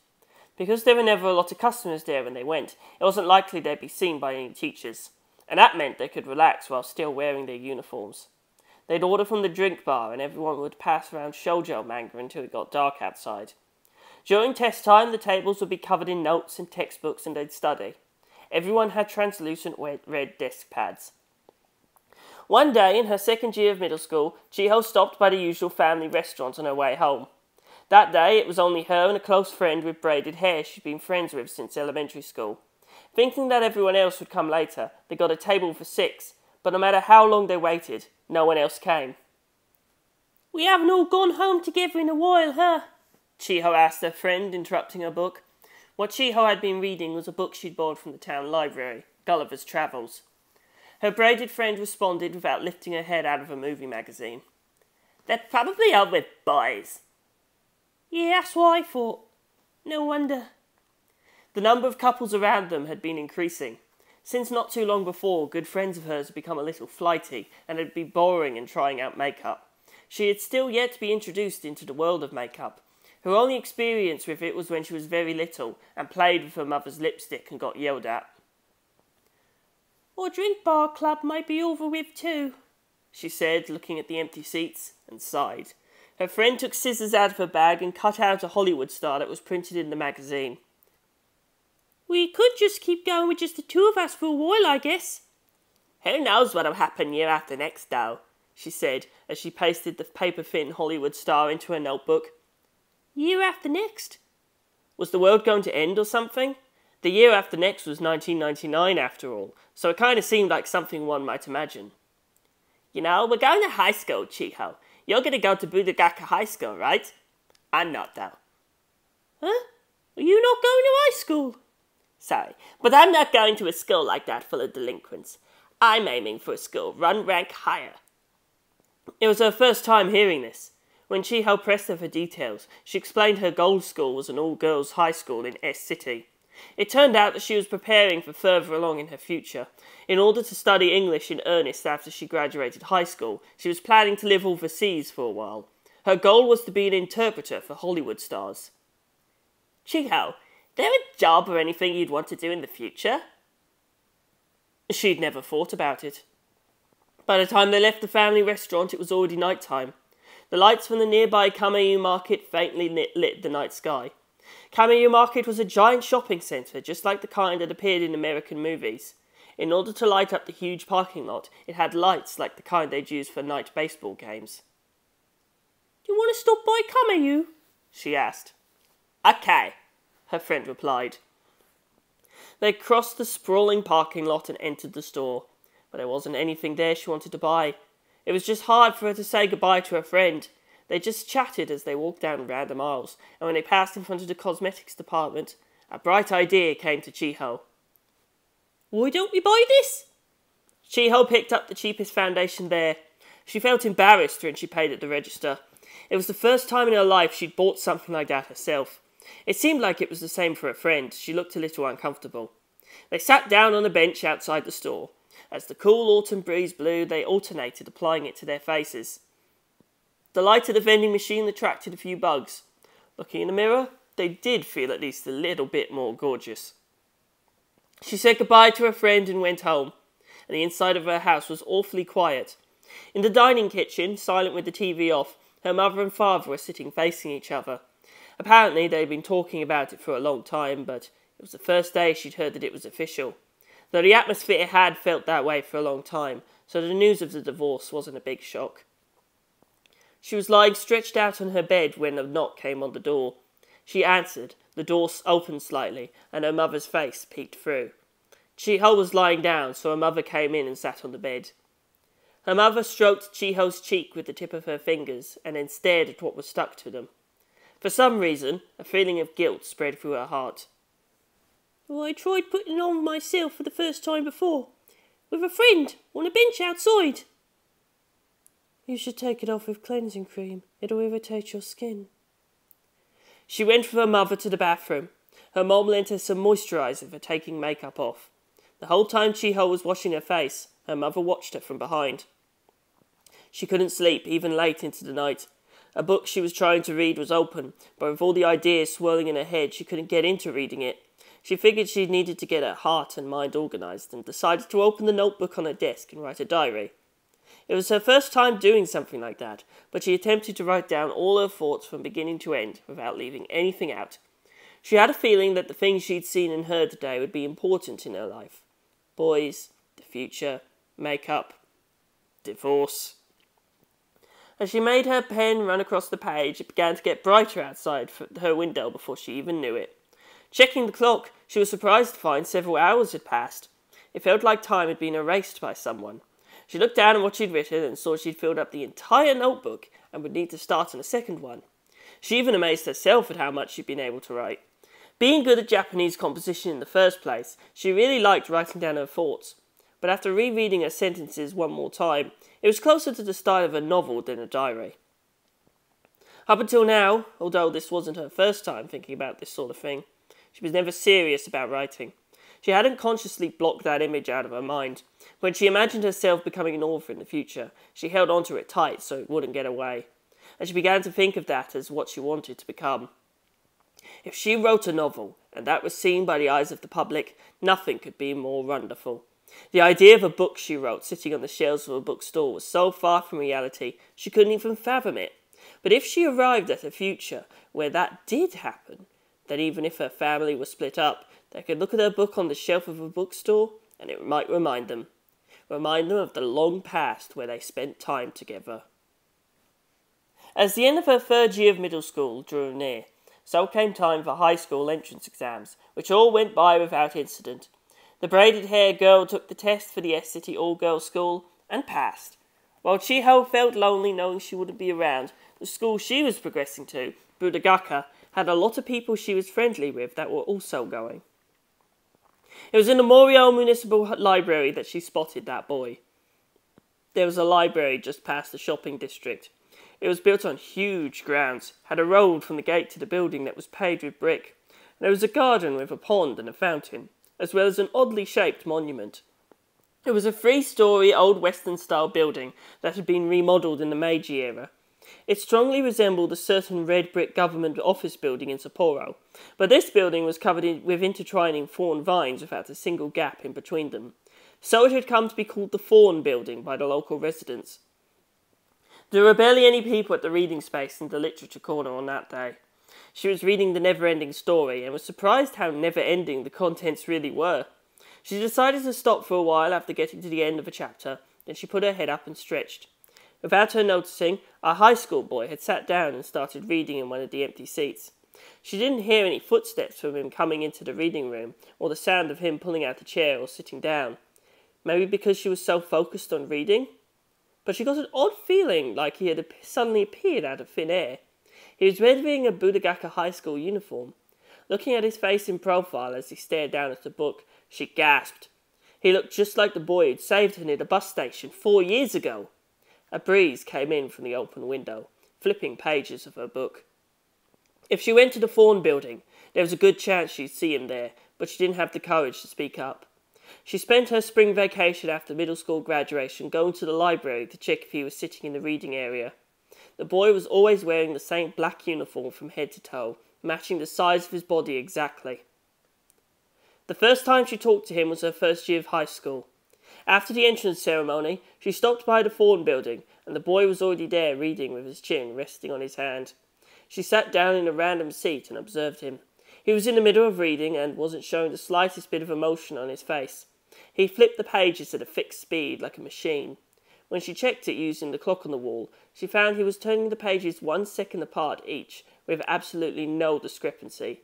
Because there were never a lot of customers there when they went, it wasn't likely they'd be seen by any teachers, and that meant they could relax while still wearing their uniforms. They'd order from the drink bar and everyone would pass around shoujo manga until it got dark outside. During test time, the tables would be covered in notes and textbooks and they'd study. Everyone had translucent red desk pads. One day, in her second year of middle school, Chiho stopped by the usual family restaurant on her way home. That day, it was only her and a close friend with braided hair she'd been friends with since elementary school. Thinking that everyone else would come later, they got a table for 6, but no matter how long they waited, no one else came. "We haven't all gone home together in a while, huh?" Chiho asked her friend, interrupting her book. What Chiho had been reading was a book she'd borrowed from the town library, Gulliver's Travels. Her braided friend responded without lifting her head out of a movie magazine. "They're probably out with boys." "Yeah, that's what I thought. No wonder." The number of couples around them had been increasing. Since not too long before, good friends of hers had become a little flighty and had been borrowing and trying out makeup. She had still yet to be introduced into the world of makeup. Her only experience with it was when she was very little and played with her mother's lipstick and got yelled at. "Our drink bar club might be over with too," she said, looking at the empty seats, and sighed. Her friend took scissors out of her bag and cut out a Hollywood star that was printed in the magazine. "We could just keep going with just the 2 of us for a while, I guess." "Who knows what'll happen year after next, though," she said, as she pasted the paper-thin Hollywood star into her notebook. "Year after next?" Was the world going to end or something? The year after next was 1999 after all, so it kind of seemed like something one might imagine. "You know, we're going to high school, Chiho. You're going to go to Budagaka High School, right?" "I'm not, though." "Huh? Are you not going to high school?" "Sorry, but I'm not going to a school like that full of delinquents. I'm aiming for a school one rank higher." It was her first time hearing this. When Chiho pressed her for details, she explained her goal school was an all-girls high school in S City. It turned out that she was preparing for further along in her future. In order to study English in earnest after she graduated high school, she was planning to live overseas for a while. Her goal was to be an interpreter for Hollywood stars. "Chiho, there a job or anything you'd want to do in the future?" She'd never thought about it. By the time they left the family restaurant, it was already night time. The lights from the nearby Kamayu Market faintly lit the night sky. Kamayu Market was a giant shopping centre, just like the kind that appeared in American movies. In order to light up the huge parking lot, it had lights like the kind they'd use for night baseball games. "Do you want to stop by Kamayu?" she asked. "Okay," her friend replied. They crossed the sprawling parking lot and entered the store, but there wasn't anything there she wanted to buy. It was just hard for her to say goodbye to her friend. They just chatted as they walked down random aisles, and when they passed in front of the cosmetics department, a bright idea came to Chiho. "Why don't we buy this?" Chiho picked up the cheapest foundation there. She felt embarrassed when she paid at the register. It was the first time in her life she'd bought something like that herself. It seemed like it was the same for her friend. She looked a little uncomfortable. They sat down on a bench outside the store. As the cool autumn breeze blew, they alternated applying it to their faces. The light of the vending machine attracted a few bugs. Looking in the mirror, they did feel at least a little bit more gorgeous. She said goodbye to her friend and went home, and the inside of her house was awfully quiet. In the dining kitchen, silent with the TV off, her mother and father were sitting facing each other. Apparently they'd been talking about it for a long time, but it was the first day she'd heard that it was official. Though the atmosphere had felt that way for a long time, so the news of the divorce wasn't a big shock. She was lying stretched out on her bed when a knock came on the door. She answered, the door opened slightly, and her mother's face peeked through. Chiho was lying down, so her mother came in and sat on the bed. Her mother stroked Chiho's cheek with the tip of her fingers, and then stared at what was stuck to them. For some reason, a feeling of guilt spread through her heart. "Well, I tried putting it on myself for the first time before, with a friend, on a bench outside." "You should take it off with cleansing cream. It'll irritate your skin." She went with her mother to the bathroom. Her mom lent her some moisturiser for taking makeup off. The whole time Chiho was washing her face, her mother watched her from behind. She couldn't sleep, even late into the night. A book she was trying to read was open, but with all the ideas swirling in her head, she couldn't get into reading it. She figured she needed to get her heart and mind organised, and decided to open the notebook on her desk and write a diary. It was her first time doing something like that, but she attempted to write down all her thoughts from beginning to end, without leaving anything out. She had a feeling that the things she'd seen and heard today would be important in her life. Boys, the future, makeup, divorce. As she made her pen run across the page, it began to get brighter outside her window before she even knew it. Checking the clock, she was surprised to find several hours had passed. It felt like time had been erased by someone. She looked down at what she'd written and saw she'd filled up the entire notebook and would need to start on a second one. She even amazed herself at how much she'd been able to write. Being good at Japanese composition in the first place, she really liked writing down her thoughts. But after rereading her sentences one more time, it was closer to the style of a novel than a diary. Up until now, although this wasn't her first time thinking about this sort of thing, she was never serious about writing. She hadn't consciously blocked that image out of her mind. When she imagined herself becoming an author in the future, she held onto it tight so it wouldn't get away. And she began to think of that as what she wanted to become. If she wrote a novel, and that was seen by the eyes of the public, nothing could be more wonderful. The idea of a book she wrote sitting on the shelves of a bookstore was so far from reality, she couldn't even fathom it. But if she arrived at a future where that did happen, then even if her family was split up, they could look at her book on the shelf of a bookstore, and it might remind them of the long past where they spent time together. As the end of her third year of middle school drew near, so came time for high school entrance exams, which all went by without incident. The braided-haired girl took the test for the S-City all-girls school and passed. While Chiho felt lonely knowing she wouldn't be around, the school she was progressing to, Budagaka, had a lot of people she was friendly with that were also going. It was in the Morioh Municipal Library that she spotted that boy. There was a library just past the shopping district. It was built on huge grounds, had a road from the gate to the building that was paved with brick, and there was a garden with a pond and a fountain, as well as an oddly shaped monument. It was a 3-story old Western-style building that had been remodelled in the Meiji era. It strongly resembled a certain red brick government office building in Sapporo, but this building was covered with intertwining thorn vines without a single gap in between them. So it had come to be called the Thorn Building by the local residents. There were barely any people at the reading space in the literature corner on that day. She was reading the never-ending story and was surprised how never-ending the contents really were. She decided to stop for a while after getting to the end of a chapter, then she put her head up and stretched. Without her noticing, a high school boy had sat down and started reading in one of the empty seats. She didn't hear any footsteps from him coming into the reading room, or the sound of him pulling out a chair or sitting down. Maybe because she was so focused on reading? But she got an odd feeling like he had suddenly appeared out of thin air. He was wearing a Budagaka high school uniform. Looking at his face in profile as he stared down at the book, she gasped. He looked just like the boy who'd saved her near the bus station 4 years ago. A breeze came in from the open window, flipping pages of her book. If she went to the Thorn Building, there was a good chance she'd see him there, but she didn't have the courage to speak up. She spent her spring vacation after middle school graduation going to the library to check if he was sitting in the reading area. The boy was always wearing the same black uniform from head to toe, matching the size of his body exactly. The first time she talked to him was her first year of high school. After the entrance ceremony, she stopped by the Thorn Building, and the boy was already there reading with his chin resting on his hand. She sat down in a random seat and observed him. He was in the middle of reading and wasn't showing the slightest bit of emotion on his face. He flipped the pages at a fixed speed like a machine. When she checked it using the clock on the wall, she found he was turning the pages 1 second apart each, with absolutely no discrepancy.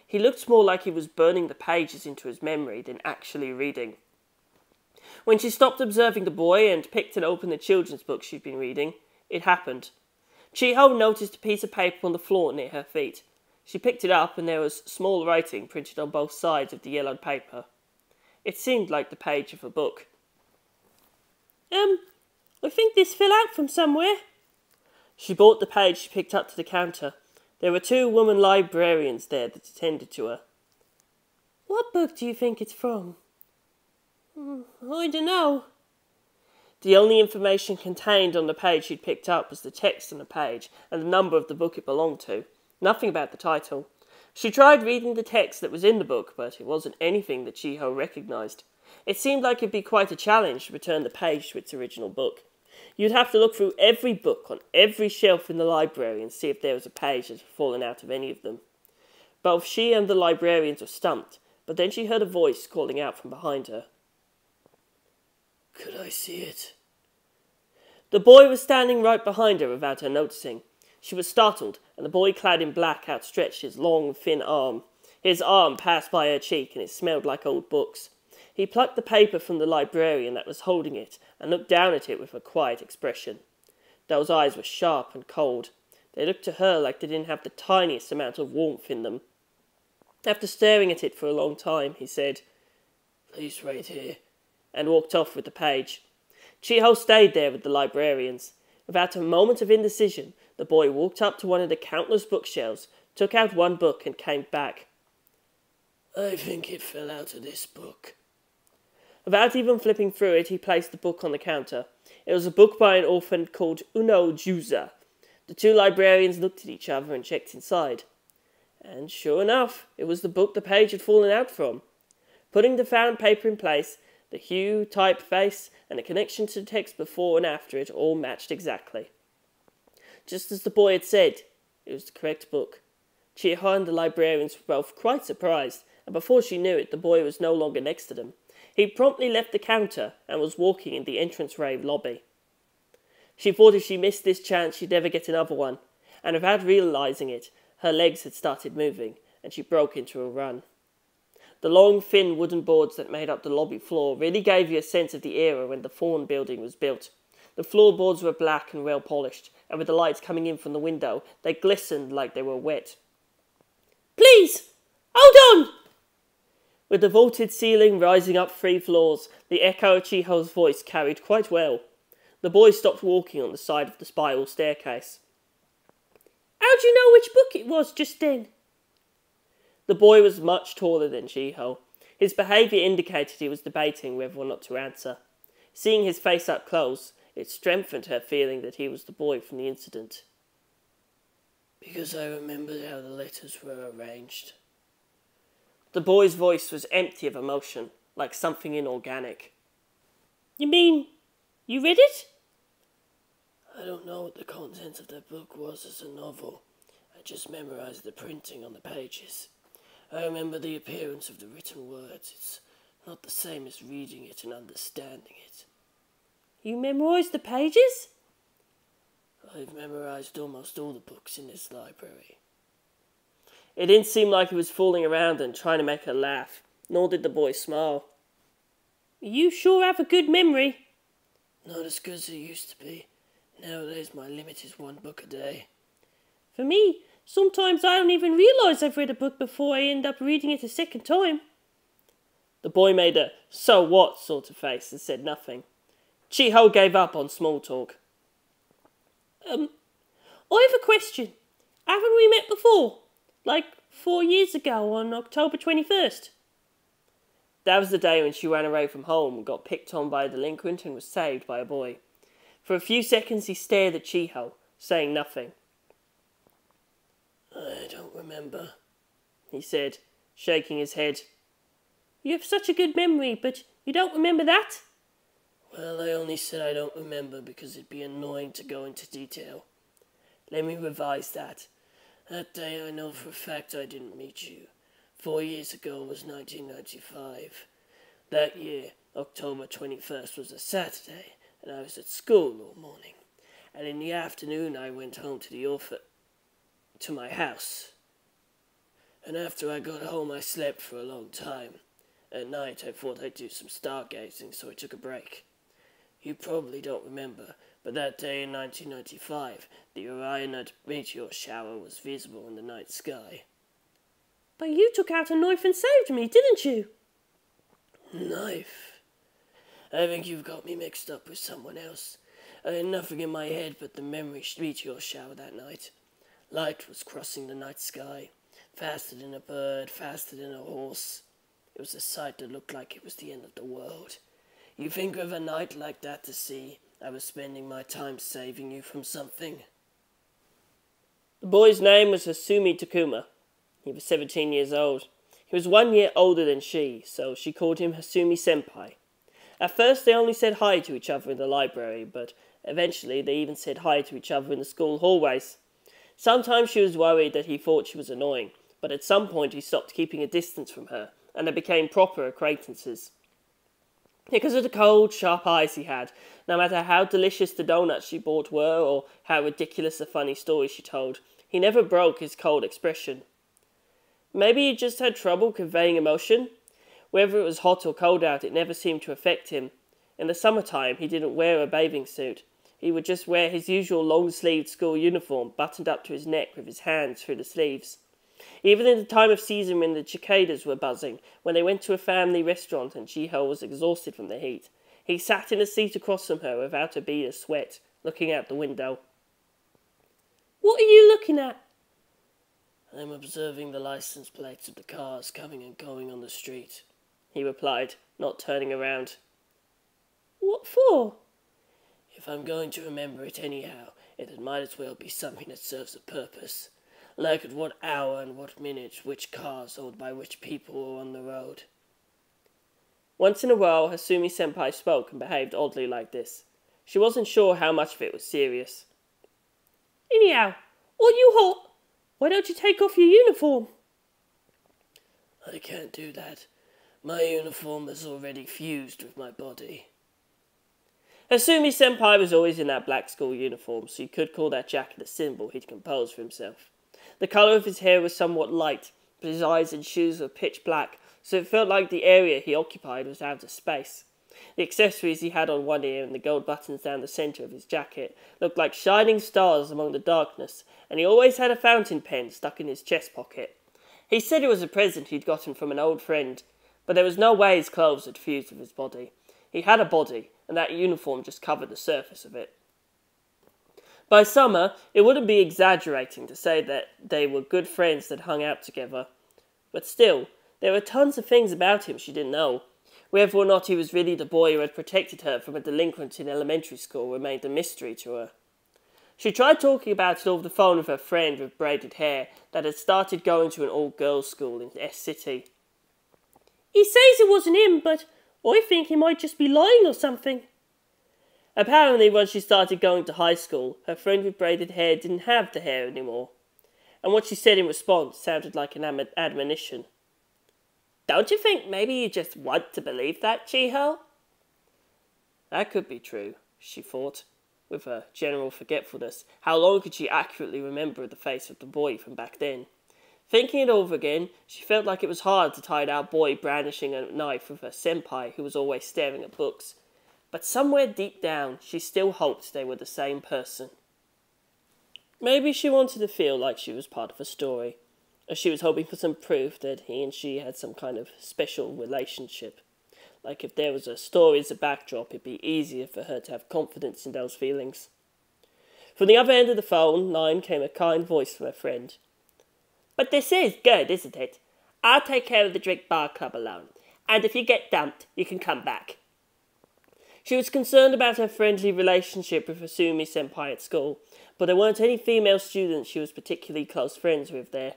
He looked more like he was burning the pages into his memory than actually reading. When she stopped observing the boy and picked and opened the children's book she'd been reading, it happened. Chiho noticed a piece of paper on the floor near her feet. She picked it up and there was small writing printed on both sides of the yellowed paper. It seemed like the page of a book. I think this fell out from somewhere. She brought the page she picked up to the counter. There were 2 woman librarians there that attended to her. What book do you think it's from? I don't know. The only information contained on the page she'd picked up was the text on the page and the number of the book it belonged to. Nothing about the title. She tried reading the text that was in the book, but it wasn't anything that Chiho recognised. It seemed like it'd be quite a challenge to return the page to its original book. You'd have to look through every book on every shelf in the library and see if there was a page that had fallen out of any of them. Both she and the librarians were stumped, but then she heard a voice calling out from behind her. Could I see it? The boy was standing right behind her without her noticing. She was startled, and the boy clad in black outstretched his long, thin arm. His arm passed by her cheek and it smelled like old books. He plucked the paper from the librarian that was holding it and looked down at it with a quiet expression. Those eyes were sharp and cold. They looked to her like they didn't have the tiniest amount of warmth in them. After staring at it for a long time, he said, "Please wait here," and walked off with the page. Chiho stayed there with the librarians. Without a moment of indecision, the boy walked up to one of the countless bookshelves, took out one book and came back. "I think it fell out of this book." Without even flipping through it, he placed the book on the counter. It was a book by an orphan called Uno Juza. The two librarians looked at each other and checked inside. And sure enough, it was the book the page had fallen out from. Putting the found paper in place, the hue, typeface, and the connection to the text before and after it all matched exactly. Just as the boy had said, it was the correct book. Chiho and the librarians were both quite surprised, and before she knew it, the boy was no longer next to them. He promptly left the counter and was walking in the entrance-way lobby. She thought if she missed this chance, she'd never get another one, and without realizing it, her legs had started moving, and she broke into a run. The long, thin wooden boards that made up the lobby floor really gave you a sense of the era when the Fawn building was built. The floorboards were black and well polished, and with the lights coming in from the window, they glistened like they were wet. "Please, hold on!" With the vaulted ceiling rising up 3 floors, the echo of Chiho's voice carried quite well. The boy stopped walking on the side of the spiral staircase. "How'd you know which book it was just then?" The boy was much taller than Chiho. His behaviour indicated he was debating whether or not to answer. Seeing his face up close, it strengthened her feeling that he was the boy from the incident. "Because I remembered how the letters were arranged." The boy's voice was empty of emotion, like something inorganic. "You mean, you read it?" "I don't know what the contents of that book was as a novel. I just memorized the printing on the pages. I remember the appearance of the written words. It's not the same as reading it and understanding it." "You memorized the pages?" "I've memorized almost all the books in this library." It didn't seem like he was fooling around and trying to make her laugh, nor did the boy smile. "You sure have a good memory." "Not as good as it used to be. Nowadays my limit is 1 book a day." "For me, sometimes I don't even realise I've read a book before I end up reading it a second time." The boy made a "so what" sort of face and said nothing. Chiho gave up on small talk. I have a question. Haven't we met before? Like 4 years ago on October 21st. That was the day when she ran away from home and got picked on by a delinquent and was saved by a boy. For a few seconds he stared at Chiho, saying nothing. "I don't remember," he said, shaking his head. "You have such a good memory, but you don't remember that?" "Well, I only said I don't remember because it'd be annoying to go into detail. Let me revise that. That day I know for a fact I didn't meet you. 4 years ago was 1995. That year, October 21st was a Saturday, and I was at school all morning. And in the afternoon I went home to my house. And after I got home I slept for a long time. At night I thought I'd do some stargazing, so I took a break. You probably don't remember, but that day in 1995, the Orion meteor shower was visible in the night sky." "But you took out a knife and saved me, didn't you?" "Knife? I think you've got me mixed up with someone else. I had nothing in my head but the meteor shower that night. Light was crossing the night sky, faster than a bird, faster than a horse. It was a sight that looked like it was the end of the world. You think of a night like that to see, I was spending my time saving you from something." The boy's name was Hasumi Takuma. He was 17 years old. He was 1 year older than she, so she called him Hasumi Senpai. At first they only said hi to each other in the library, but eventually they even said hi to each other in the school hallways. Sometimes she was worried that he thought she was annoying, but at some point he stopped keeping a distance from her, and they became proper acquaintances. Because of the cold, sharp eyes he had, no matter how delicious the donuts she bought were or how ridiculous the funny stories she told, he never broke his cold expression. Maybe he just had trouble conveying emotion. Whether it was hot or cold out, it never seemed to affect him. In the summertime, he didn't wear a bathing suit. He would just wear his usual long-sleeved school uniform, buttoned up to his neck with his hands through the sleeves. Even in the time of season when the cicadas were buzzing, when they went to a family restaurant and Jiho was exhausted from the heat, he sat in a seat across from her without a bead of sweat, looking out the window. "What are you looking at?" "I'm observing the license plates of the cars coming and going on the street," he replied, not turning around. "What for?" "If I'm going to remember it anyhow, it might as well be something that serves a purpose. Like at what hour and what minute which cars owned by which people were on the road." Once in a while, Hasumi-senpai spoke and behaved oddly like this. She wasn't sure how much of it was serious. "Anyhow, are you hot? Why don't you take off your uniform?" "I can't do that. My uniform is already fused with my body." Hasumi-senpai was always in that black school uniform, so you could call that jacket a symbol he'd composed for himself. The colour of his hair was somewhat light, but his eyes and shoes were pitch black, so it felt like the area he occupied was outer space. The accessories he had on one ear and the gold buttons down the centre of his jacket looked like shining stars among the darkness, and he always had a fountain pen stuck in his chest pocket. He said it was a present he'd gotten from an old friend, but there was no way his clothes had fused with his body. He had a body, and that uniform just covered the surface of it. By summer, it wouldn't be exaggerating to say that they were good friends that hung out together. But still, there were tons of things about him she didn't know. Whether or not he was really the boy who had protected her from a delinquent in elementary school remained a mystery to her. She tried talking about it over the phone with her friend with braided hair that had started going to an all-girls school in S-City. "He says it wasn't him, but I think he might just be lying or something." Apparently, when she started going to high school, her friend with braided hair didn't have the hair anymore, and what she said in response sounded like an admonition. "Don't you think maybe you just want to believe that, Jiho?" That could be true, she thought. With her general forgetfulness, how long could she accurately remember the face of the boy from back then? Thinking it over again, she felt like it was hard to tie that boy brandishing a knife with her senpai who was always staring at books. But somewhere deep down, she still hoped they were the same person. Maybe she wanted to feel like she was part of a story, or she was hoping for some proof that he and she had some kind of special relationship. Like if there was a story as a backdrop, it'd be easier for her to have confidence in those feelings. From the other end of the phone line came a kind voice from her friend. "But this is good, isn't it? I'll take care of the drink bar club alone, and if you get dumped, you can come back." She was concerned about her friendly relationship with Hasumi-senpai at school, but there weren't any female students she was particularly close friends with there.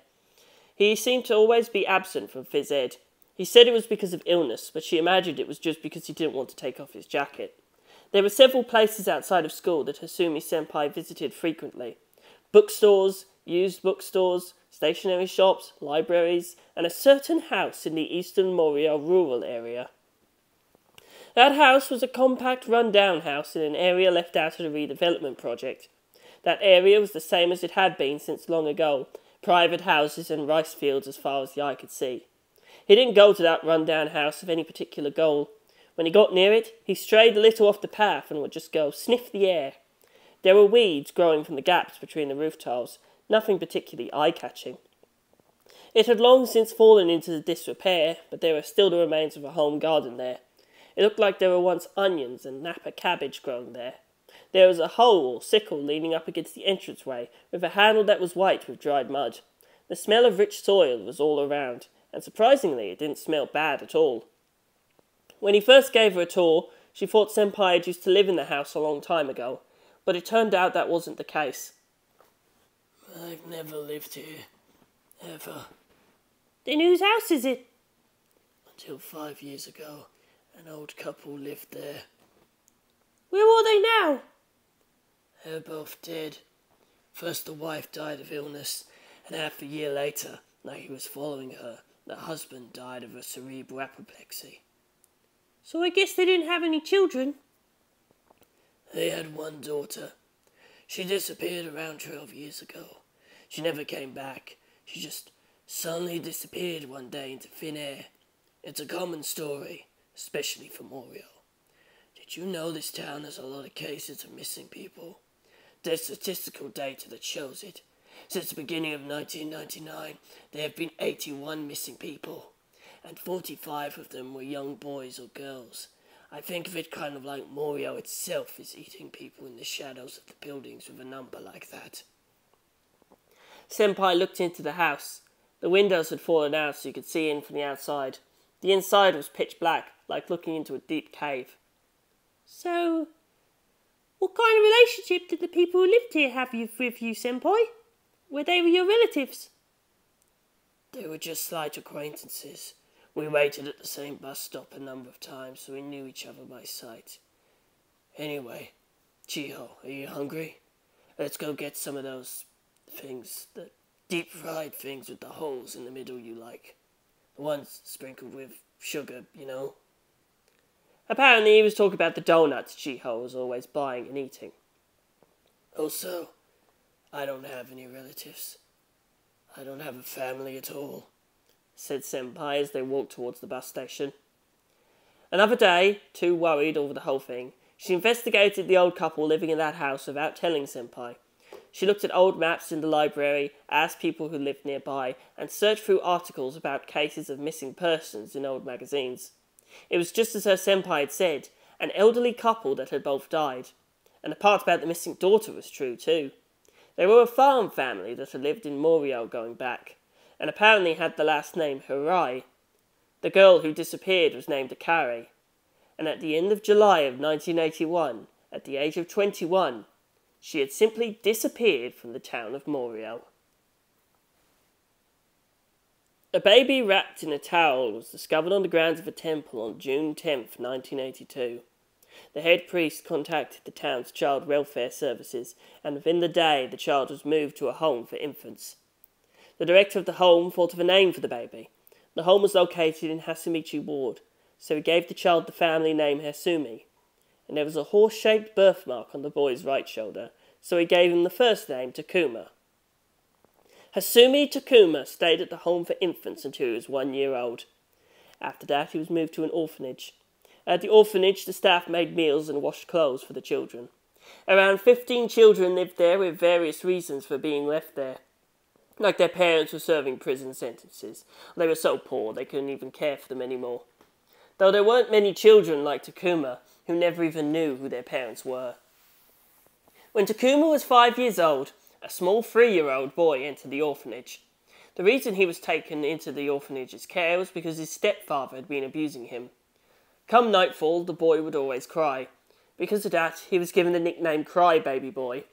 He seemed to always be absent from phys ed. He said it was because of illness, but she imagined it was just because he didn't want to take off his jacket. There were several places outside of school that Hasumi-senpai visited frequently. Bookstores, used bookstores, stationery shops, libraries, and a certain house in the eastern Morioh rural area. That house was a compact, run-down house in an area left out of the redevelopment project. That area was the same as it had been since long ago, private houses and rice fields as far as the eye could see. He didn't go to that run-down house with any particular goal. When he got near it, he strayed a little off the path and would just go sniff the air. There were weeds growing from the gaps between the roof tiles, nothing particularly eye-catching. It had long since fallen into disrepair, but there were still the remains of a home garden there. It looked like there were once onions and Napa cabbage growing there. There was a hoe or sickle leaning up against the entranceway, with a handle that was white with dried mud. The smell of rich soil was all around, and surprisingly it didn't smell bad at all. When he first gave her a tour, she thought Senpai had used to live in the house a long time ago, but it turned out that wasn't the case. "I've never lived here. Ever. "Then whose house is it?" Until 5 years ago, an old couple lived there. "Where are they now?" They're both dead. First the wife died of illness, and half a year later, like he was following her, the husband died of a cerebral apoplexy. "So I guess they didn't have any children." They had one daughter. She disappeared around 12 years ago. She never came back. She just suddenly disappeared one day into thin air. It's a common story, especially for Morioh. Did you know this town has a lot of cases of missing people? There's statistical data that shows it. Since the beginning of 1999, there have been 81 missing people, and 45 of them were young boys or girls. I think of it kind of like Morioh itself is eating people in the shadows of the buildings with a number like that. Senpai looked into the house. The windows had fallen out so you could see in from the outside. The inside was pitch black, like looking into a deep cave. So, what kind of relationship did the people who lived here have with you, Senpai? Were they your relatives? They were just slight acquaintances. We waited at the same bus stop a number of times, so we knew each other by sight. Anyway, Chiho, are you hungry? Let's go get some of those things, the deep-fried things with the holes in the middle you like. The ones sprinkled with sugar, you know. Apparently he was talking about the donuts Chiho was always buying and eating. Also, I don't have any relatives. I don't have a family at all, said Senpai as they walked towards the bus station. Another day, too worried over the whole thing, she investigated the old couple living in that house without telling Senpai. She looked at old maps in the library, asked people who lived nearby, and searched through articles about cases of missing persons in old magazines. It was just as her senpai had said, an elderly couple that had both died. And the part about the missing daughter was true too. They were a farm family that had lived in Morioh going back, and apparently had the last name Hirai. The girl who disappeared was named Akari, and at the end of July of 1981, at the age of 21, she had simply disappeared from the town of Morioh. A baby wrapped in a towel was discovered on the grounds of a temple on June 10th, 1982. The head priest contacted the town's child welfare services, and within the day the child was moved to a home for infants. The director of the home thought of a name for the baby. The home was located in Hasumichi Ward, so he gave the child the family name Hasumi, and there was a horse-shaped birthmark on the boy's right shoulder, so he gave him the first name Takuma. Hasumi Takuma stayed at the home for infants until he was 1 year old. After that, he was moved to an orphanage. At the orphanage, the staff made meals and washed clothes for the children. Around 15 children lived there with various reasons for being left there. Like their parents were serving prison sentences. They were so poor they couldn't even care for them anymore. Though there weren't many children like Takuma who never even knew who their parents were. When Takuma was 5 years old, a small 3-year-old boy entered the orphanage. The reason he was taken into the orphanage's care was because his stepfather had been abusing him. Come nightfall, the boy would always cry. Because of that, he was given the nickname Cry Baby Boy.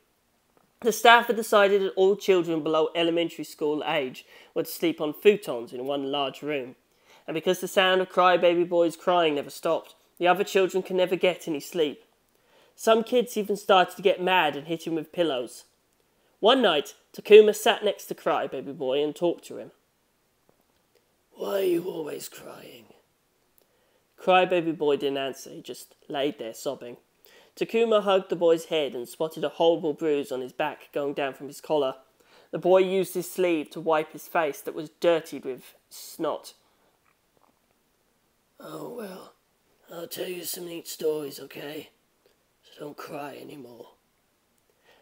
The staff had decided that all children below elementary school age would sleep on futons in one large room. And because the sound of Cry Baby Boy's crying never stopped, the other children could never get any sleep. Some kids even started to get mad and hit him with pillows. One night, Takuma sat next to Cry Baby Boy and talked to him. Why are you always crying? Cry Baby Boy didn't answer, he just laid there sobbing. Takuma hugged the boy's head and spotted a horrible bruise on his back going down from his collar. The boy used his sleeve to wipe his face that was dirtied with snot. Oh, well, I'll tell you some neat stories, okay? So don't cry anymore.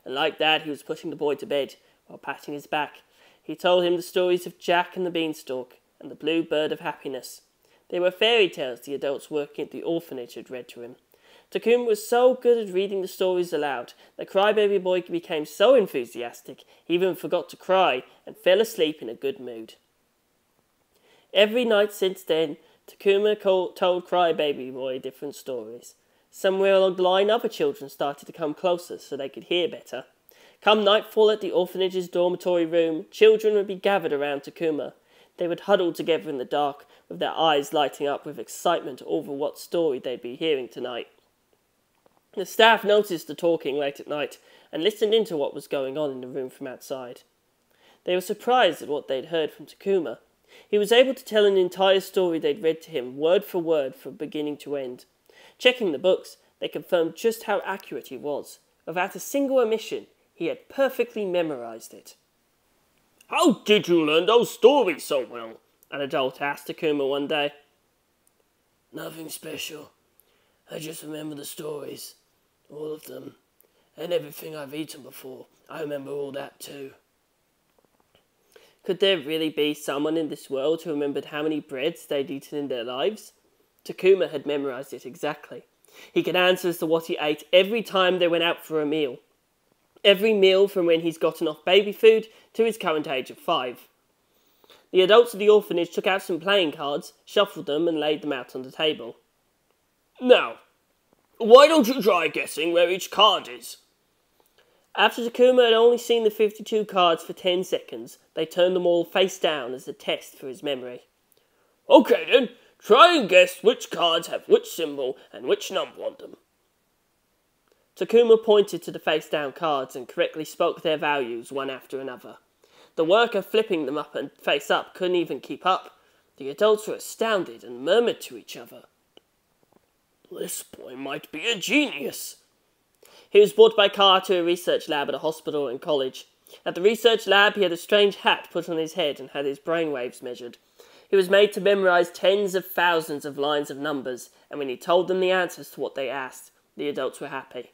And like that, he was putting the boy to bed, while patting his back. He told him the stories of Jack and the Beanstalk, and the Blue Bird of Happiness. They were fairy tales the adults working at the orphanage had read to him. Takuma was so good at reading the stories aloud that Cry Baby Boy became so enthusiastic he even forgot to cry and fell asleep in a good mood. Every night since then, Takuma told Cry Baby Boy different stories. Somewhere along the line, other children started to come closer so they could hear better. Come nightfall at the orphanage's dormitory room, children would be gathered around Takuma. They would huddle together in the dark, with their eyes lighting up with excitement over what story they'd be hearing tonight. The staff noticed the talking late at night and listened into what was going on in the room from outside. They were surprised at what they'd heard from Takuma. He was able to tell an entire story they'd read to him, word for word, from beginning to end. Checking the books, they confirmed just how accurate he was. Without a single omission, he had perfectly memorized it. How did you learn those stories so well? An adult asked Takuma one day. Nothing special. I just remember the stories. All of them. And everything I've eaten before. I remember all that too. Could there really be someone in this world who remembered how many breads they'd eaten in their lives? Takuma had memorized it exactly. He could answer as to what he ate every time they went out for a meal. Every meal from when he's gotten off baby food to his current age of 5. The adults of the orphanage took out some playing cards, shuffled them and laid them out on the table. Now, why don't you try guessing where each card is? After Takuma had only seen the 52 cards for 10 seconds, they turned them all face down as a test for his memory. Okay then, try and guess which cards have which symbol and which number on them. Takuma pointed to the face-down cards and correctly spoke their values one after another. The worker flipping them up and face up couldn't even keep up. The adults were astounded and murmured to each other. This boy might be a genius. He was brought by car to a research lab at a hospital and college. At the research lab, he had a strange hat put on his head and had his brainwaves measured. He was made to memorize tens of thousands of lines of numbers, and when he told them the answers to what they asked, the adults were happy.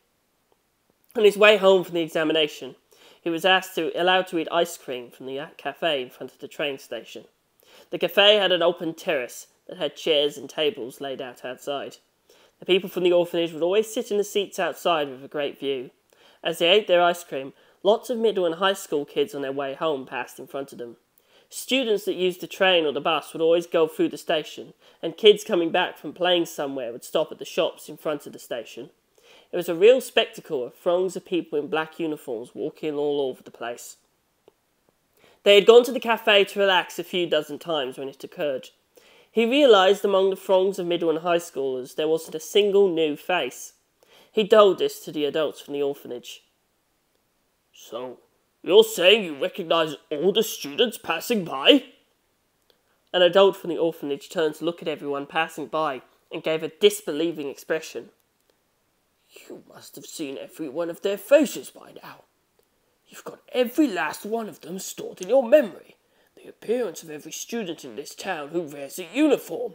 On his way home from the examination, he was allowed to eat ice cream from the cafe in front of the train station. The cafe had an open terrace that had chairs and tables laid out outside. The people from the orphanage would always sit in the seats outside with a great view. As they ate their ice cream, lots of middle and high school kids on their way home passed in front of them. Students that used the train or the bus would always go through the station, and kids coming back from playing somewhere would stop at the shops in front of the station. It was a real spectacle of throngs of people in black uniforms walking all over the place. They had gone to the cafe to relax a few dozen times when it occurred. He realised among the throngs of middle and high schoolers there wasn't a single new face. He told this to the adults from the orphanage. So, you're saying you recognise all the students passing by? An adult from the orphanage turned to look at everyone passing by and gave a disbelieving expression. You must have seen every one of their faces by now. You've got every last one of them stored in your memory. The appearance of every student in this town who wears a uniform.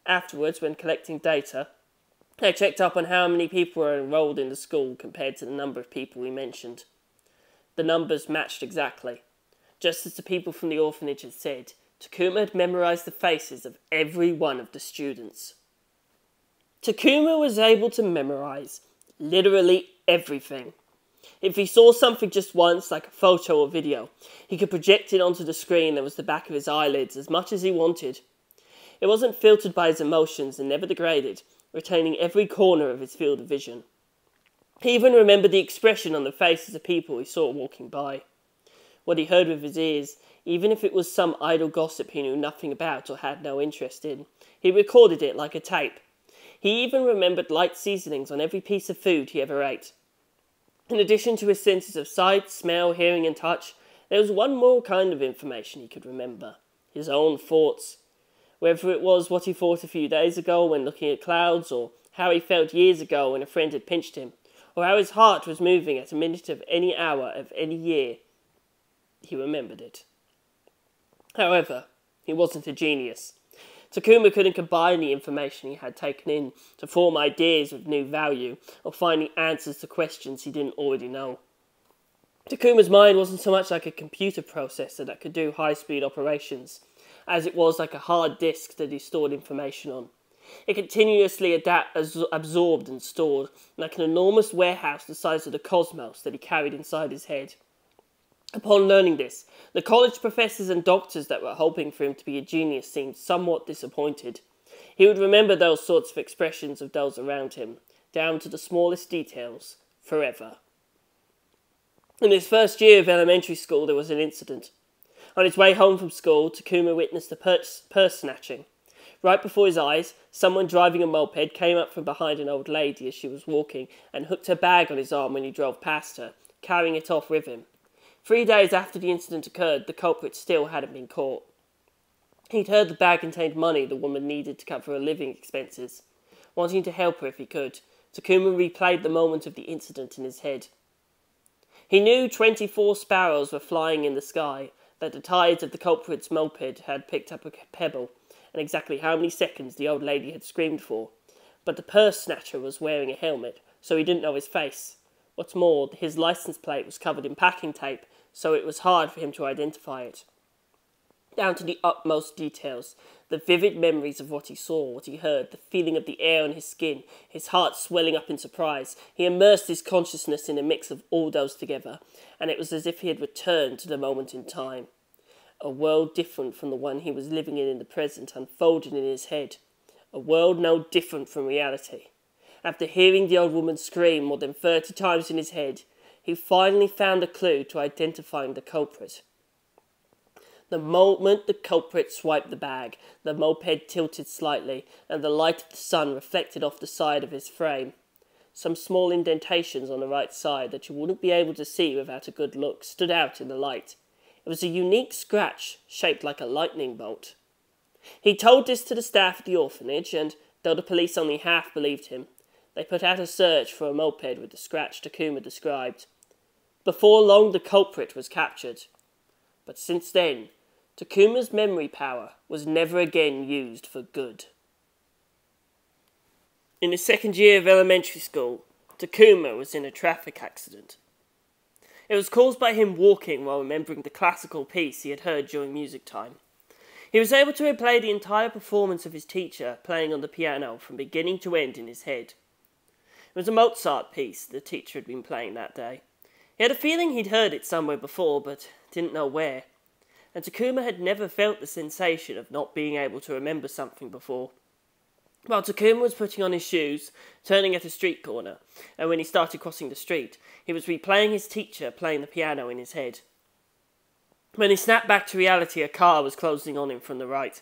Afterwards, when collecting data, they checked up on how many people were enrolled in the school compared to the number of people we mentioned. The numbers matched exactly. Just as the people from the orphanage had said, Takuma had memorized the faces of every one of the students. Takuma was able to memorize literally everything. If he saw something just once, like a photo or video, he could project it onto the screen that was the back of his eyelids as much as he wanted. It wasn't filtered by his emotions and never degraded, retaining every corner of his field of vision. He even remembered the expression on the faces of people he saw walking by. What he heard with his ears, even if it was some idle gossip he knew nothing about or had no interest in, he recorded it like a tape. He even remembered light seasonings on every piece of food he ever ate. In addition to his senses of sight, smell, hearing and touch, there was one more kind of information he could remember. His own thoughts. Whether it was what he thought a few days ago when looking at clouds, or how he felt years ago when a friend had pinched him, or how his heart was moving at a minute of any hour of any year, he remembered it. However, he wasn't a genius. Takuma couldn't combine the information he had taken in to form ideas of new value, or finding answers to questions he didn't already know. Takuma's mind wasn't so much like a computer processor that could do high-speed operations, as it was like a hard disk that he stored information on. It continuously absorbed and stored, like an enormous warehouse the size of the cosmos that he carried inside his head. Upon learning this, the college professors and doctors that were hoping for him to be a genius seemed somewhat disappointed. He would remember those sorts of expressions of those around him, down to the smallest details, forever. In his first year of elementary school, there was an incident. On his way home from school, Takuma witnessed a purse snatching. Right before his eyes, someone driving a moped came up from behind an old lady as she was walking and hooked her bag on his arm when he drove past her, carrying it off with him. 3 days after the incident occurred, the culprit still hadn't been caught. He'd heard the bag contained money the woman needed to cover her living expenses. Wanting to help her if he could, Takuma replayed the moment of the incident in his head. He knew 24 sparrows were flying in the sky, that the tires of the culprit's moped had picked up a pebble, and exactly how many seconds the old lady had screamed for. But the purse snatcher was wearing a helmet, so he didn't know his face. What's more, his license plate was covered in packing tape, so it was hard for him to identify it. Down to the utmost details, the vivid memories of what he saw, what he heard, the feeling of the air on his skin, his heart swelling up in surprise. He immersed his consciousness in a mix of all those together, and it was as if he had returned to the moment in time. A world different from the one he was living in the present unfolded in his head. A world no different from reality. After hearing the old woman scream more than 30 times in his head, he finally found a clue to identifying the culprit. The moment the culprit swiped the bag, the moped tilted slightly, and the light of the sun reflected off the side of his frame. Some small indentations on the right side that you wouldn't be able to see without a good look stood out in the light. It was a unique scratch shaped like a lightning bolt. He told this to the staff at the orphanage, and though the police only half believed him, they put out a search for a moped with the scratch Takuma described. Before long, the culprit was captured. But since then, Takuma's memory power was never again used for good. In his second year of elementary school, Takuma was in a traffic accident. It was caused by him walking while remembering the classical piece he had heard during music time. He was able to replay the entire performance of his teacher playing on the piano from beginning to end in his head. It was a Mozart piece the teacher had been playing that day. He had a feeling he'd heard it somewhere before, but didn't know where. And Takuma had never felt the sensation of not being able to remember something before. While Takuma was putting on his shoes, turning at a street corner, and when he started crossing the street, he was replaying his teacher playing the piano in his head. When he snapped back to reality, a car was closing on him from the right.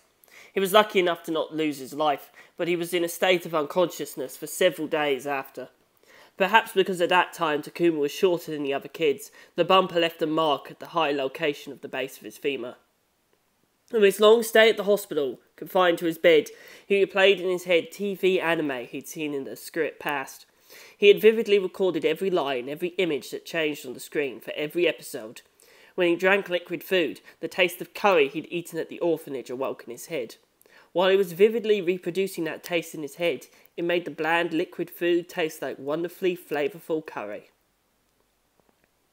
He was lucky enough to not lose his life, but he was in a state of unconsciousness for several days after. Perhaps because at that time Takuma was shorter than the other kids, the bumper left a mark at the high location of the base of his femur. In his long stay at the hospital, confined to his bed, he replayed in his head TV anime he'd seen in the script past. He had vividly recorded every line, every image that changed on the screen for every episode. When he drank liquid food, the taste of curry he'd eaten at the orphanage awoke in his head. While he was vividly reproducing that taste in his head, it made the bland liquid food taste like wonderfully flavourful curry.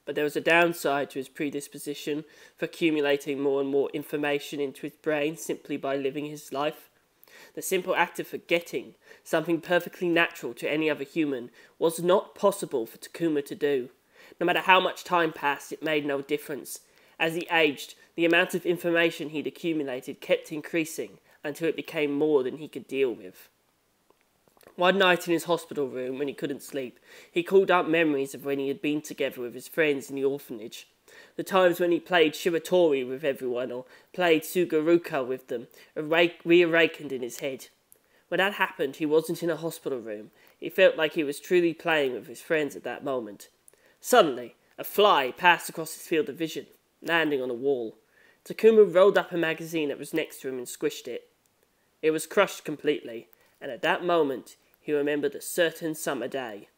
But there was a downside to his predisposition for accumulating more and more information into his brain simply by living his life. The simple act of forgetting, something perfectly natural to any other human, was not possible for Takuma to do. No matter how much time passed, it made no difference. As he aged, the amount of information he'd accumulated kept increasing until it became more than he could deal with. One night in his hospital room, when he couldn't sleep, he called up memories of when he had been together with his friends in the orphanage. The times when he played Shiratori with everyone, or played Sugaruka with them, reawakened in his head. When that happened, he wasn't in a hospital room. He felt like he was truly playing with his friends at that moment. Suddenly, a fly passed across his field of vision, landing on a wall. Takuma rolled up a magazine that was next to him and squished it. It was crushed completely, and at that moment, he remembered a certain summer day.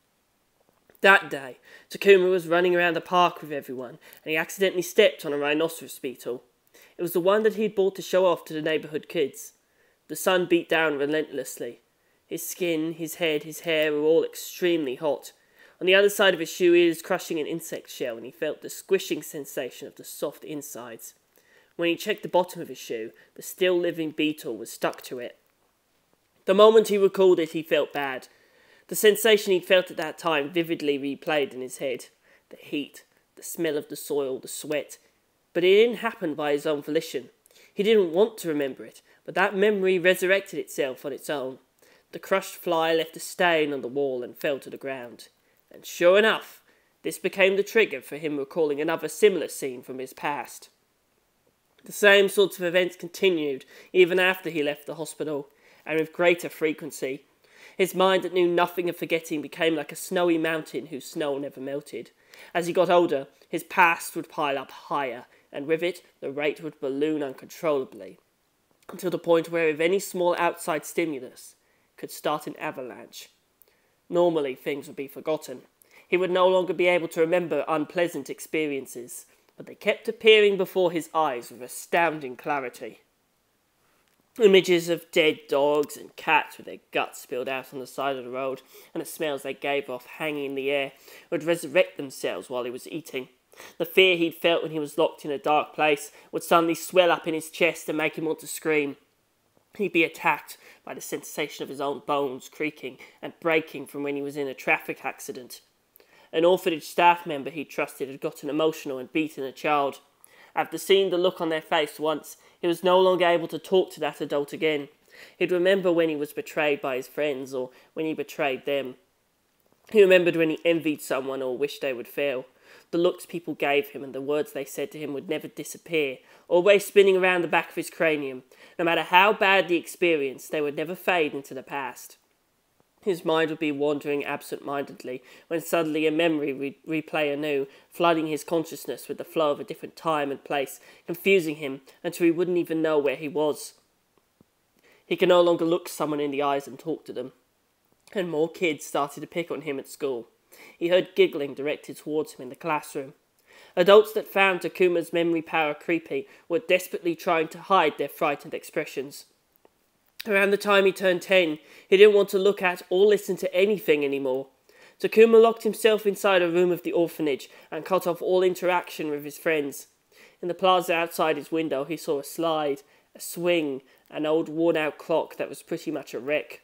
That day, Takuma was running around the park with everyone, and he accidentally stepped on a rhinoceros beetle. It was the one that he had bought to show off to the neighbourhood kids. The sun beat down relentlessly. His skin, his head, his hair were all extremely hot. On the other side of his shoe, he was crushing an insect shell, and he felt the squishing sensation of the soft insides. When he checked the bottom of his shoe, the still-living beetle was stuck to it. The moment he recalled it, he felt bad. The sensation he'd felt at that time vividly replayed in his head. The heat, the smell of the soil, the sweat. But it didn't happen by his own volition. He didn't want to remember it, but that memory resurrected itself on its own. The crushed fly left a stain on the wall and fell to the ground. And sure enough, this became the trigger for him recalling another similar scene from his past. The same sorts of events continued even after he left the hospital, and with greater frequency. His mind that knew nothing of forgetting became like a snowy mountain whose snow never melted. As he got older, his past would pile up higher, and with it, the rate would balloon uncontrollably, until the point where if any small outside stimulus could start an avalanche. Normally, things would be forgotten. He would no longer be able to remember unpleasant experiences, but they kept appearing before his eyes with astounding clarity. Images of dead dogs and cats with their guts spilled out on the side of the road, and the smells they gave off hanging in the air would resurrect themselves while he was eating. The fear he'd felt when he was locked in a dark place would suddenly swell up in his chest and make him want to scream. He'd be attacked by the sensation of his own bones creaking and breaking from when he was in a traffic accident. An orphanage staff member he trusted had gotten emotional and beaten a child. After seeing the look on their face once, he was no longer able to talk to that adult again. He'd remember when he was betrayed by his friends or when he betrayed them. He remembered when he envied someone or wished they would fail. The looks people gave him and the words they said to him would never disappear, always spinning around the back of his cranium. No matter how bad the experience, they would never fade into the past. His mind would be wandering absent-mindedly when suddenly a memory would replay anew, flooding his consciousness with the flow of a different time and place, confusing him until he wouldn't even know where he was. He could no longer look someone in the eyes and talk to them. And more kids started to pick on him at school. He heard giggling directed towards him in the classroom. Adults that found Takuma's memory power creepy were desperately trying to hide their frightened expressions. Around the time he turned 10, he didn't want to look at or listen to anything anymore. Takuma locked himself inside a room of the orphanage and cut off all interaction with his friends. In the plaza outside his window, he saw a slide, a swing, an old worn-out clock that was pretty much a wreck.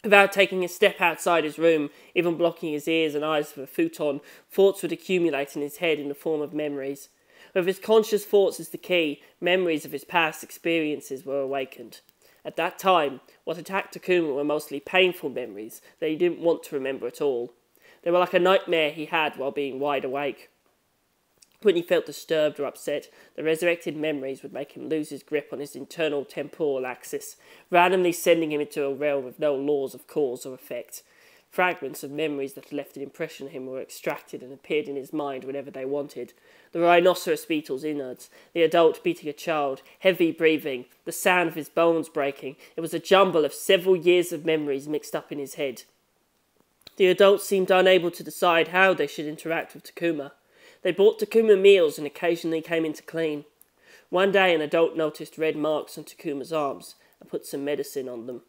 Without taking a step outside his room, even blocking his ears and eyes with a futon, thoughts would accumulate in his head in the form of memories. With his conscious thoughts as the key, memories of his past experiences were awakened. At that time, what attacked Takuma were mostly painful memories that he didn't want to remember at all. They were like a nightmare he had while being wide awake. When he felt disturbed or upset, the resurrected memories would make him lose his grip on his internal temporal axis, randomly sending him into a realm with no laws of cause or effect. Fragments of memories that left an impression on him were extracted and appeared in his mind whenever they wanted. The rhinoceros beetle's innards, the adult beating a child, heavy breathing, the sound of his bones breaking. It was a jumble of several years of memories mixed up in his head. The adults seemed unable to decide how they should interact with Takuma. They bought Takuma meals and occasionally came in to clean. One day an adult noticed red marks on Takuma's arms and put some medicine on them.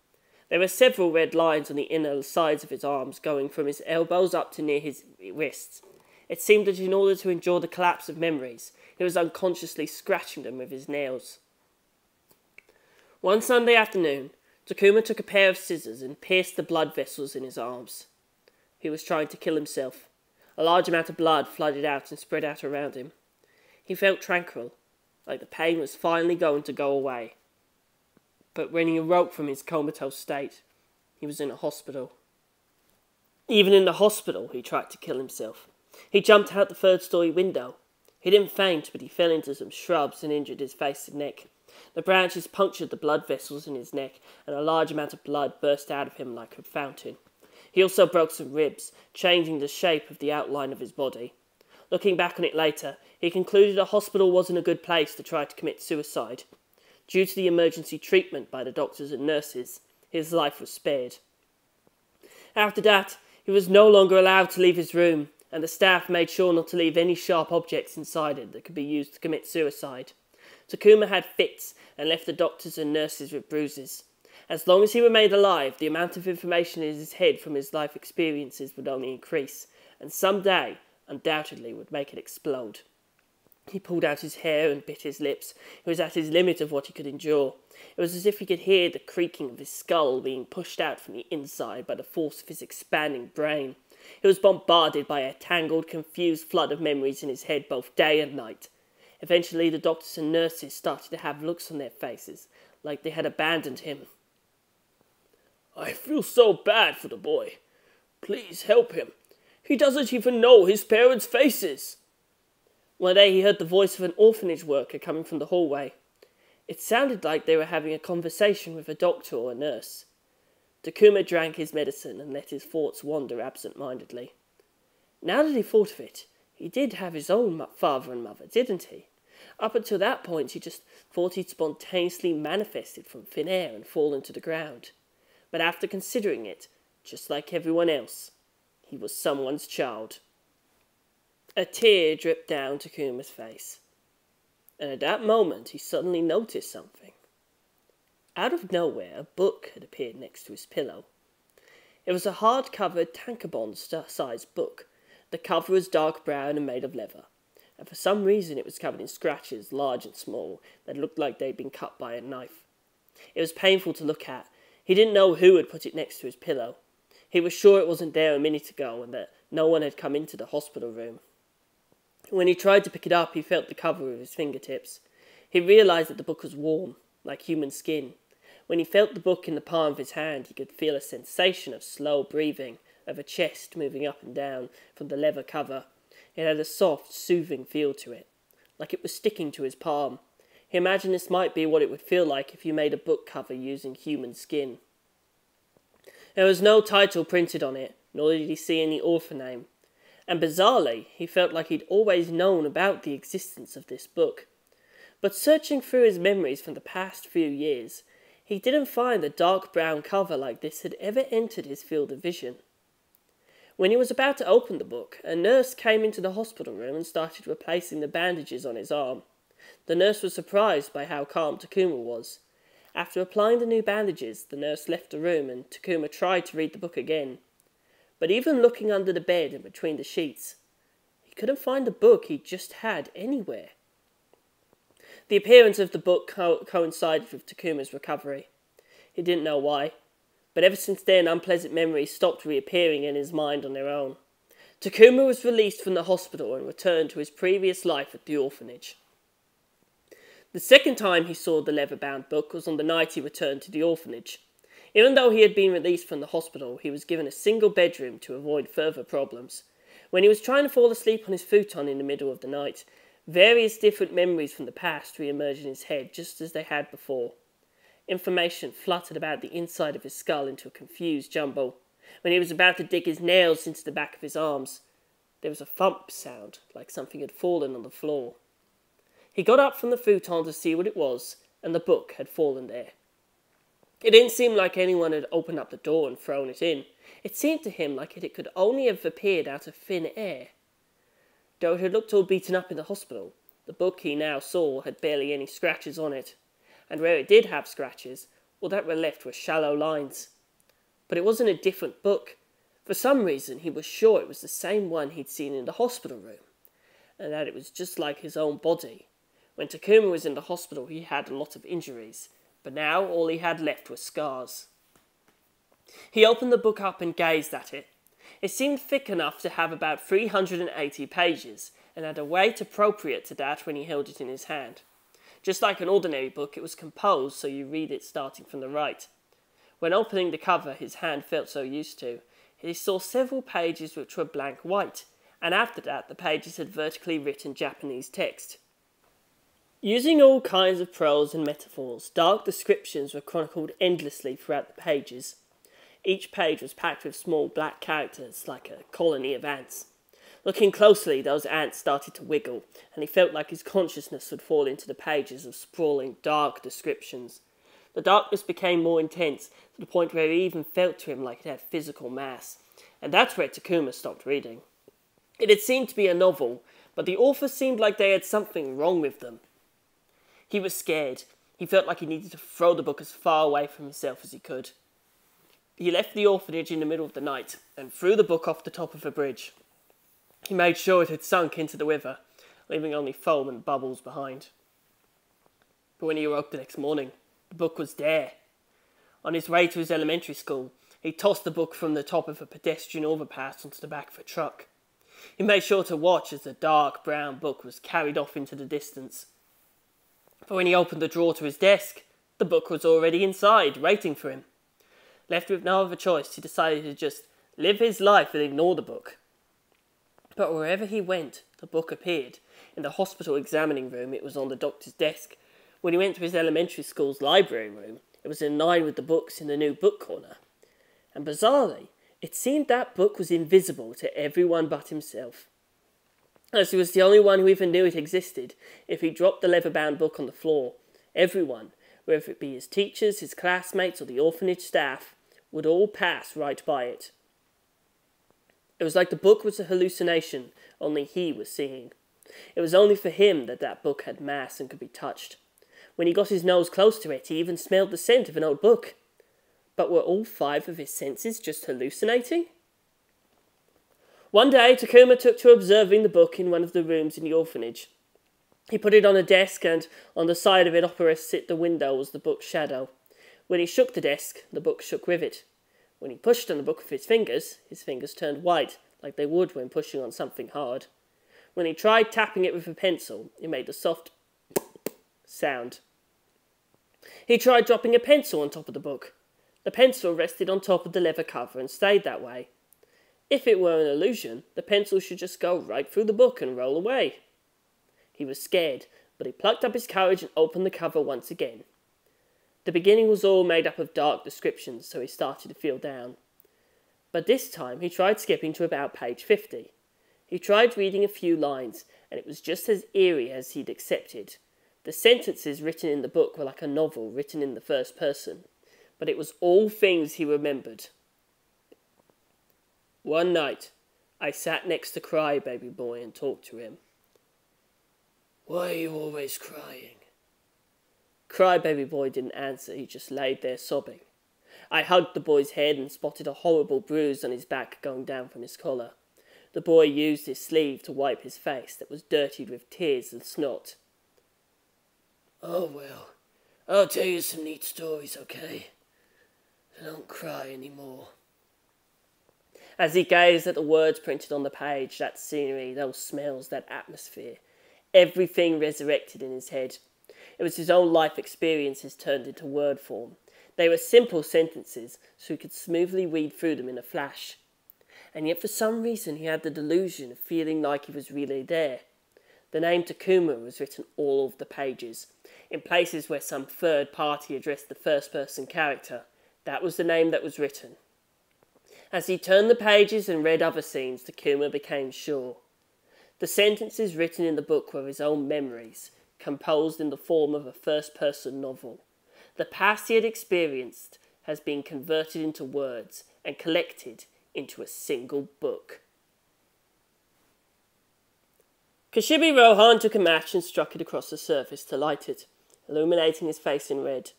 There were several red lines on the inner sides of his arms, going from his elbows up to near his wrists. It seemed that in order to endure the collapse of memories, he was unconsciously scratching them with his nails. One Sunday afternoon, Takuma took a pair of scissors and pierced the blood vessels in his arms. He was trying to kill himself. A large amount of blood flooded out and spread out around him. He felt tranquil, like the pain was finally going to go away. But when he awoke from his comatose state, he was in a hospital. Even in the hospital, he tried to kill himself. He jumped out the third-story window. He didn't faint, but he fell into some shrubs and injured his face and neck. The branches punctured the blood vessels in his neck, and a large amount of blood burst out of him like a fountain. He also broke some ribs, changing the shape of the outline of his body. Looking back on it later, he concluded a hospital wasn't a good place to try to commit suicide. Due to the emergency treatment by the doctors and nurses, his life was spared. After that, he was no longer allowed to leave his room, and the staff made sure not to leave any sharp objects inside it that could be used to commit suicide. Takuma had fits and left the doctors and nurses with bruises. As long as he remained alive, the amount of information in his head from his life experiences would only increase, and someday, undoubtedly, would make it explode. He pulled out his hair and bit his lips. He was at his limit of what he could endure. It was as if he could hear the creaking of his skull being pushed out from the inside by the force of his expanding brain. He was bombarded by a tangled, confused flood of memories in his head both day and night. Eventually, the doctors and nurses started to have looks on their faces, like they had abandoned him. I feel so bad for the boy. Please help him. He doesn't even know his parents' faces. One day he heard the voice of an orphanage worker coming from the hallway. It sounded like they were having a conversation with a doctor or a nurse. Takuma drank his medicine and let his thoughts wander absent-mindedly. Now that he thought of it, he did have his own father and mother, didn't he? Up until that point, he just thought he'd spontaneously manifested from thin air and fallen to the ground. But after considering it, just like everyone else, He was someone's child. A tear dripped down Takuma's face, and at that moment he suddenly noticed something. Out of nowhere, a book had appeared next to his pillow. It was a hard-covered tankobon-sized book. The cover was dark brown and made of leather, and for some reason it was covered in scratches, large and small, that looked like they'd been cut by a knife. It was painful to look at. He didn't know who had put it next to his pillow. He was sure it wasn't there a minute ago and that no one had come into the hospital room. When he tried to pick it up, he felt the cover with his fingertips. He realized that the book was warm, like human skin. When he felt the book in the palm of his hand, he could feel a sensation of slow breathing, of a chest moving up and down from the leather cover. It had a soft, soothing feel to it, like it was sticking to his palm. He imagined this might be what it would feel like if you made a book cover using human skin. There was no title printed on it, nor did he see any author name. And bizarrely, he felt like he'd always known about the existence of this book. But searching through his memories from the past few years, he didn't find a dark brown cover like this had ever entered his field of vision. When he was about to open the book, a nurse came into the hospital room and started replacing the bandages on his arm. The nurse was surprised by how calm Takuma was. After applying the new bandages, the nurse left the room and Takuma tried to read the book again. But even looking under the bed and between the sheets, he couldn't find the book he'd just had anywhere. The appearance of the book coincided with Takuma's recovery. He didn't know why, but ever since then unpleasant memories stopped reappearing in his mind on their own. Takuma was released from the hospital and returned to his previous life at the orphanage. The second time he saw the leather-bound book was on the night he returned to the orphanage. Even though he had been released from the hospital, he was given a single bedroom to avoid further problems. When he was trying to fall asleep on his futon in the middle of the night, various different memories from the past re-emerged in his head just as they had before. Information fluttered about the inside of his skull into a confused jumble. When he was about to dig his nails into the back of his arms, there was a thump sound, like something had fallen on the floor. He got up from the futon to see what it was, and the book had fallen there. It didn't seem like anyone had opened up the door and thrown it in. It seemed to him like it could only have appeared out of thin air. Though it had looked all beaten up in the hospital, the book he now saw had barely any scratches on it, and where it did have scratches, all that were left were shallow lines. But it wasn't a different book. For some reason, he was sure it was the same one he'd seen in the hospital room, and that it was just like his own body. When Takuma was in the hospital, he had a lot of injuries, but now all he had left were scars. He opened the book up and gazed at it. It seemed thick enough to have about 380 pages, and had a weight appropriate to that when he held it in his hand. Just like an ordinary book, it was composed so you read it starting from the right. When opening the cover his hand felt so used to, he saw several pages which were blank white, and after that the pages had vertically written Japanese text. Using all kinds of prose and metaphors, dark descriptions were chronicled endlessly throughout the pages. Each page was packed with small black characters, like a colony of ants. Looking closely, those ants started to wiggle, and he felt like his consciousness would fall into the pages of sprawling, dark descriptions. The darkness became more intense, to the point where it even felt to him like it had physical mass, and that's where Takuma stopped reading. It had seemed to be a novel, but the author seemed like they had something wrong with them. He was scared. He felt like he needed to throw the book as far away from himself as he could. He left the orphanage in the middle of the night and threw the book off the top of a bridge. He made sure it had sunk into the river, leaving only foam and bubbles behind. But when he awoke the next morning, the book was there. On his way to his elementary school, he tossed the book from the top of a pedestrian overpass onto the back of a truck. He made sure to watch as the dark brown book was carried off into the distance. But when he opened the drawer to his desk, the book was already inside, waiting for him. Left with no other choice, he decided to just live his life and ignore the book. But wherever he went, the book appeared. In the hospital examining room, it was on the doctor's desk. When he went to his elementary school's library room, it was in line with the books in the new book corner. And bizarrely, it seemed that book was invisible to everyone but himself. As he was the only one who even knew it existed, if he dropped the leather-bound book on the floor, everyone, whether it be his teachers, his classmates, or the orphanage staff, would all pass right by it. It was like the book was a hallucination only he was seeing. It was only for him that that book had mass and could be touched. When he got his nose close to it, he even smelled the scent of an old book. But were all 5 of his senses just hallucinating? One day, Takuma took to observing the book in one of the rooms in the orphanage. He put it on a desk, and on the side of it opposite the window was the book's shadow. When he shook the desk, the book shook with it. When he pushed on the book with his fingers turned white, like they would when pushing on something hard. When he tried tapping it with a pencil, it made a soft sound. He tried dropping a pencil on top of the book. The pencil rested on top of the leather cover and stayed that way. If it were an illusion, the pencil should just go right through the book and roll away. He was scared, but he plucked up his courage and opened the cover once again. The beginning was all made up of dark descriptions, so he started to feel down. But this time he tried skipping to about page 50. He tried reading a few lines, and it was just as eerie as he'd accepted. The sentences written in the book were like a novel written in the first person, but it was all things he remembered. One night, I sat next to Crybaby Boy and talked to him. Why are you always crying? Crybaby Boy didn't answer, he just laid there sobbing. I hugged the boy's head and spotted a horrible bruise on his back going down from his collar. The boy used his sleeve to wipe his face that was dirtied with tears and snot. Oh well, I'll tell you some neat stories, okay? Don't cry anymore. As he gazed at the words printed on the page, that scenery, those smells, that atmosphere, everything resurrected in his head. It was his own life experiences turned into word form. They were simple sentences, so he could smoothly read through them in a flash. And yet for some reason he had the delusion of feeling like he was really there. The name Takuma was written all over the pages, in places where some third party addressed the first-person character. That was the name that was written. As he turned the pages and read other scenes, Takuma became sure. The sentences written in the book were his own memories, composed in the form of a first-person novel. The past he had experienced has been converted into words and collected into a single book. Kashibi Rohan took a match and struck it across the surface to light it, illuminating his face in red.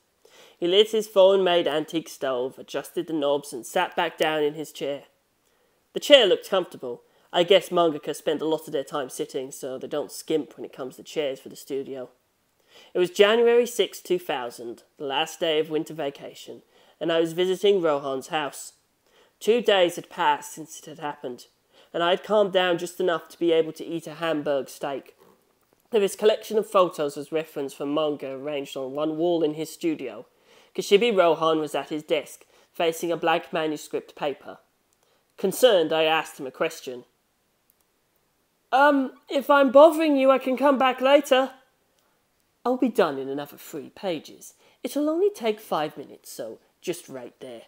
He lit his foreign-made antique stove, adjusted the knobs, and sat back down in his chair. The chair looked comfortable. I guess mangaka spend a lot of their time sitting, so they don't skimp when it comes to chairs for the studio. It was January 6, 2000, the last day of winter vacation, and I was visiting Rohan's house. 2 days had passed since it had happened, and I had calmed down just enough to be able to eat a Hamburg steak. His collection of photos was referenced from manga arranged on one wall in his studio. Kashibi Rohan was at his desk, facing a blank manuscript paper. Concerned, I asked him a question. If I'm bothering you, I can come back later. I'll be done in another 3 pages. It'll only take 5 minutes, so just right there.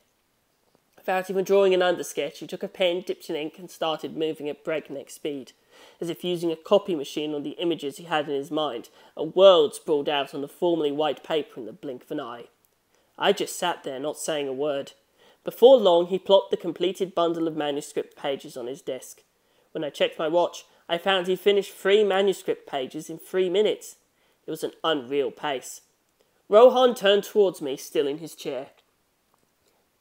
Without even drawing an undersketch, he took a pen, dipped in ink, and started moving at breakneck speed, as if using a copy machine on the images he had in his mind. A world sprawled out on the formerly white paper in the blink of an eye. I just sat there, not saying a word. Before long, he plopped the completed bundle of manuscript pages on his desk. When I checked my watch, I found he finished 3 manuscript pages in 3 minutes. It was an unreal pace. Rohan turned towards me, still in his chair.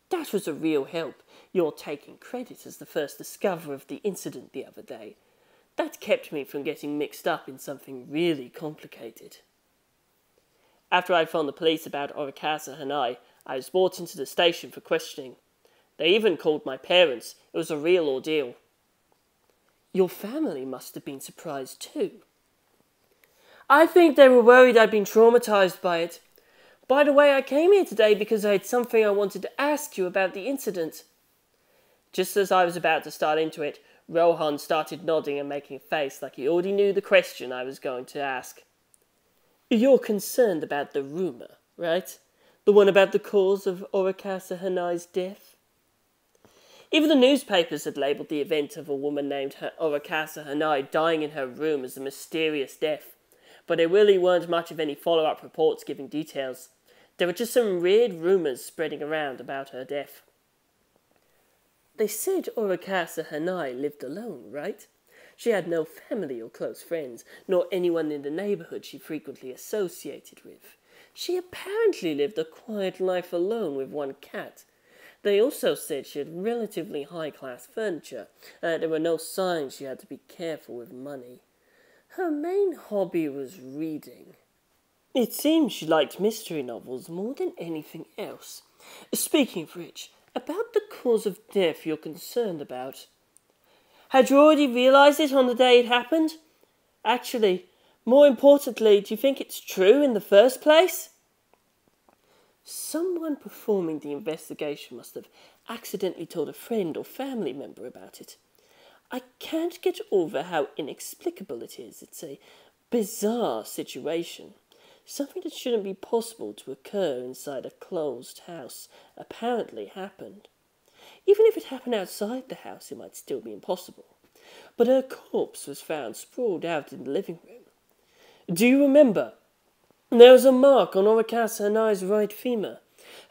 That was a real help, your taking credit as the first discoverer of the incident the other day. That kept me from getting mixed up in something really complicated. After I'd phoned the police about Orikasa Hanai, I was brought into the station for questioning. They even called my parents. It was a real ordeal. Your family must have been surprised too. I think they were worried I'd been traumatized by it. By the way, I came here today because I had something I wanted to ask you about the incident. Just as I was about to start into it, Rohan started nodding and making a face like he already knew the question I was going to ask. You're concerned about the rumour, right? The one about the cause of Orikasa Hanai's death? Even the newspapers had labelled the event of a woman named Orikasa Hanai dying in her room as a mysterious death, but there really weren't much of any follow-up reports giving details. There were just some weird rumours spreading around about her death. They said Orikasa Hanai lived alone, right? She had no family or close friends, nor anyone in the neighborhood she frequently associated with. She apparently lived a quiet life alone with one cat. They also said she had relatively high-class furniture, and there were no signs she had to be careful with money. Her main hobby was reading. It seems she liked mystery novels more than anything else. Speaking of which, about the cause of death you're concerned about. Had you already realised it on the day it happened? Actually, more importantly, do you think it's true in the first place? Someone performing the investigation must have accidentally told a friend or family member about it. I can't get over how inexplicable it is. It's a bizarre situation. Something that shouldn't be possible to occur inside a closed house apparently happened. Even if it happened outside the house, it might still be impossible. But her corpse was found sprawled out in the living room. Do you remember? There was a mark on Orikasa Hanai's right femur.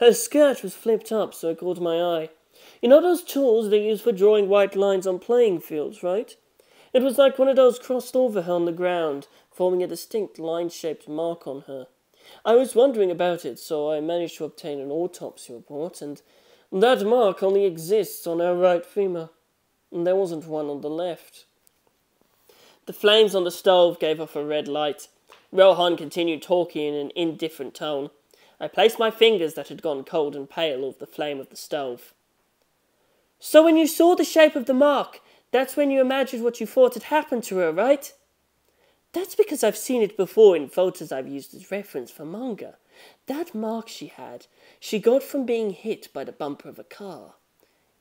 Her skirt was flipped up, so it caught my eye. You know those tools they use for drawing white lines on playing fields, right? It was like one of those crossed over her on the ground, forming a distinct line-shaped mark on her. I was wondering about it, so I managed to obtain an autopsy report, and that mark only exists on her right femur. And there wasn't one on the left. The flames on the stove gave off a red light. Rohan continued talking in an indifferent tone. I placed my fingers that had gone cold and pale over the flame of the stove. So when you saw the shape of the mark, that's when you imagined what you thought had happened to her, right? That's because I've seen it before in photos I've used as reference for manga. That mark she got from being hit by the bumper of a car.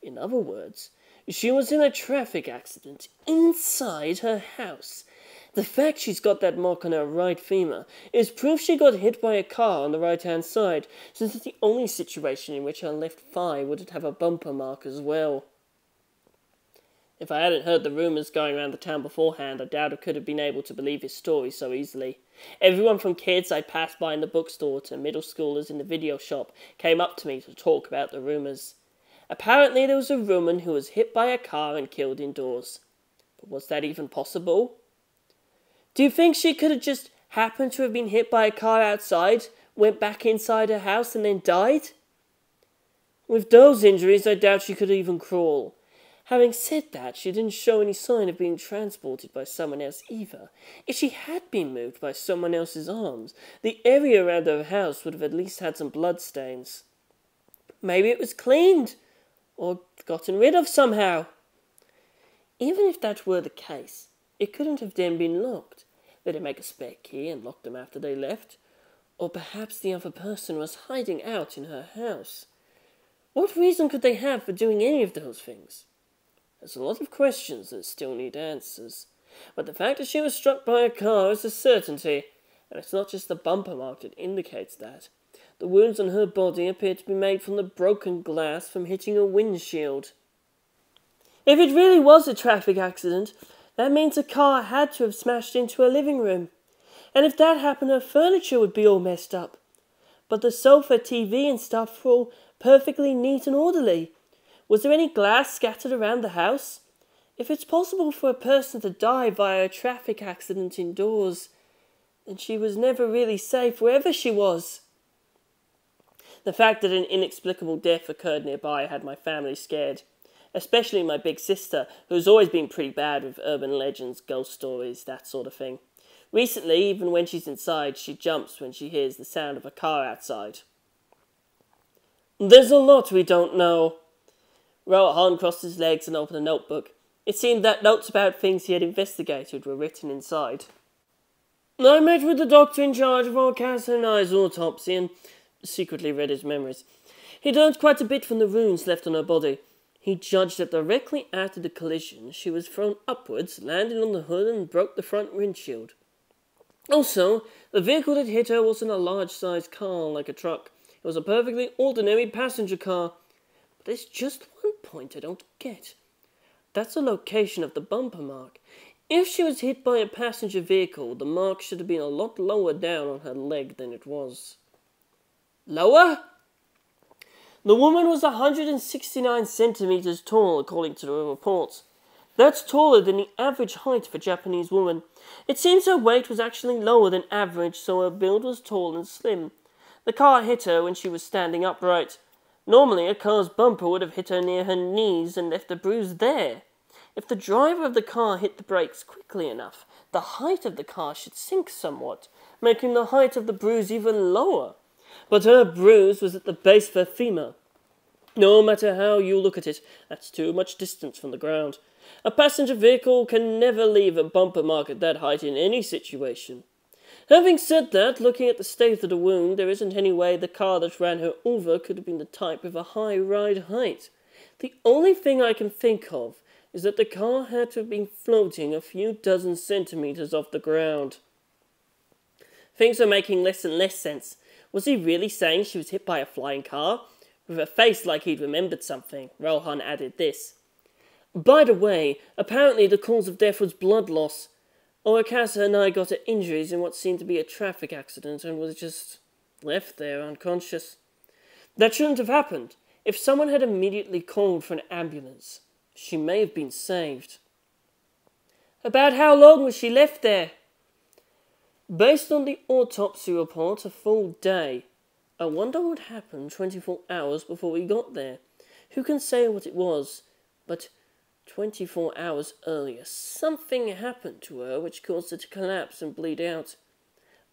In other words, she was in a traffic accident inside her house. The fact she's got that mark on her right femur is proof she got hit by a car on the right-hand side, since it's the only situation in which her left thigh wouldn't have a bumper mark as well. If I hadn't heard the rumours going around the town beforehand, I doubt I could have been able to believe his story so easily. Everyone from kids I passed by in the bookstore to middle schoolers in the video shop came up to me to talk about the rumours. Apparently there was a woman who was hit by a car and killed indoors. But was that even possible? Do you think she could have just happened to have been hit by a car outside, went back inside her house and then died? With those injuries, I doubt she could even crawl. Having said that, she didn't show any sign of being transported by someone else either. If she had been moved by someone else's arms, the area around her house would have at least had some bloodstains. Maybe it was cleaned, or gotten rid of somehow. Even if that were the case, it couldn't have then been locked. They'd make a spare key and lock them after they left. Or perhaps the other person was hiding out in her house. What reason could they have for doing any of those things? There's a lot of questions that still need answers. But the fact that she was struck by a car is a certainty, and it's not just the bumper mark that indicates that. The wounds on her body appear to be made from the broken glass from hitting a windshield. If it really was a traffic accident, that means a car had to have smashed into her living room. And if that happened, her furniture would be all messed up. But the sofa, TV and stuff were all perfectly neat and orderly. Was there any glass scattered around the house? If it's possible for a person to die via a traffic accident indoors, then she was never really safe wherever she was. The fact that an inexplicable death occurred nearby had my family scared, especially my big sister, who's always been pretty bad with urban legends, ghost stories, that sort of thing. Recently, even when she's inside, she jumps when she hears the sound of a car outside. There's a lot we don't know. Rohan crossed his legs and opened a notebook. It seemed that notes about things he had investigated were written inside. I met with the doctor in charge of Orikasa Hanai's autopsy and secretly read his memories. He learned quite a bit from the wounds left on her body. He judged that directly after the collision, she was thrown upwards, landed on the hood and broke the front windshield. Also, the vehicle that hit her wasn't a large-sized car like a truck. It was a perfectly ordinary passenger car. But there's just one point I don't get. That's the location of the bumper mark. If she was hit by a passenger vehicle, the mark should have been a lot lower down on her leg than it was. Lower? The woman was 169 centimeters tall, according to the reports. That's taller than the average height for a Japanese woman. It seems her weight was actually lower than average, so her build was tall and slim. The car hit her when she was standing upright. Normally, a car's bumper would have hit her near her knees and left a bruise there. If the driver of the car hit the brakes quickly enough, the height of the car should sink somewhat, making the height of the bruise even lower. But her bruise was at the base of her femur. No matter how you look at it, that's too much distance from the ground. A passenger vehicle can never leave a bumper mark at that height in any situation. Having said that, looking at the state of the wound, there isn't any way the car that ran her over could have been the type with a high ride height. The only thing I can think of is that the car had to have been floating a few dozen centimeters off the ground. Things were making less and less sense. Was he really saying she was hit by a flying car? With a face like he'd remembered something, Rohan added this. By the way, apparently the cause of death was blood loss. Oyakasa and I got her injuries in what seemed to be a traffic accident and was just left there unconscious. That shouldn't have happened. If someone had immediately called for an ambulance, she may have been saved. About how long was she left there? Based on the autopsy report, a full day. I wonder what happened 24 hours before we got there. Who can say what it was? But 24 hours earlier, something happened to her which caused her to collapse and bleed out.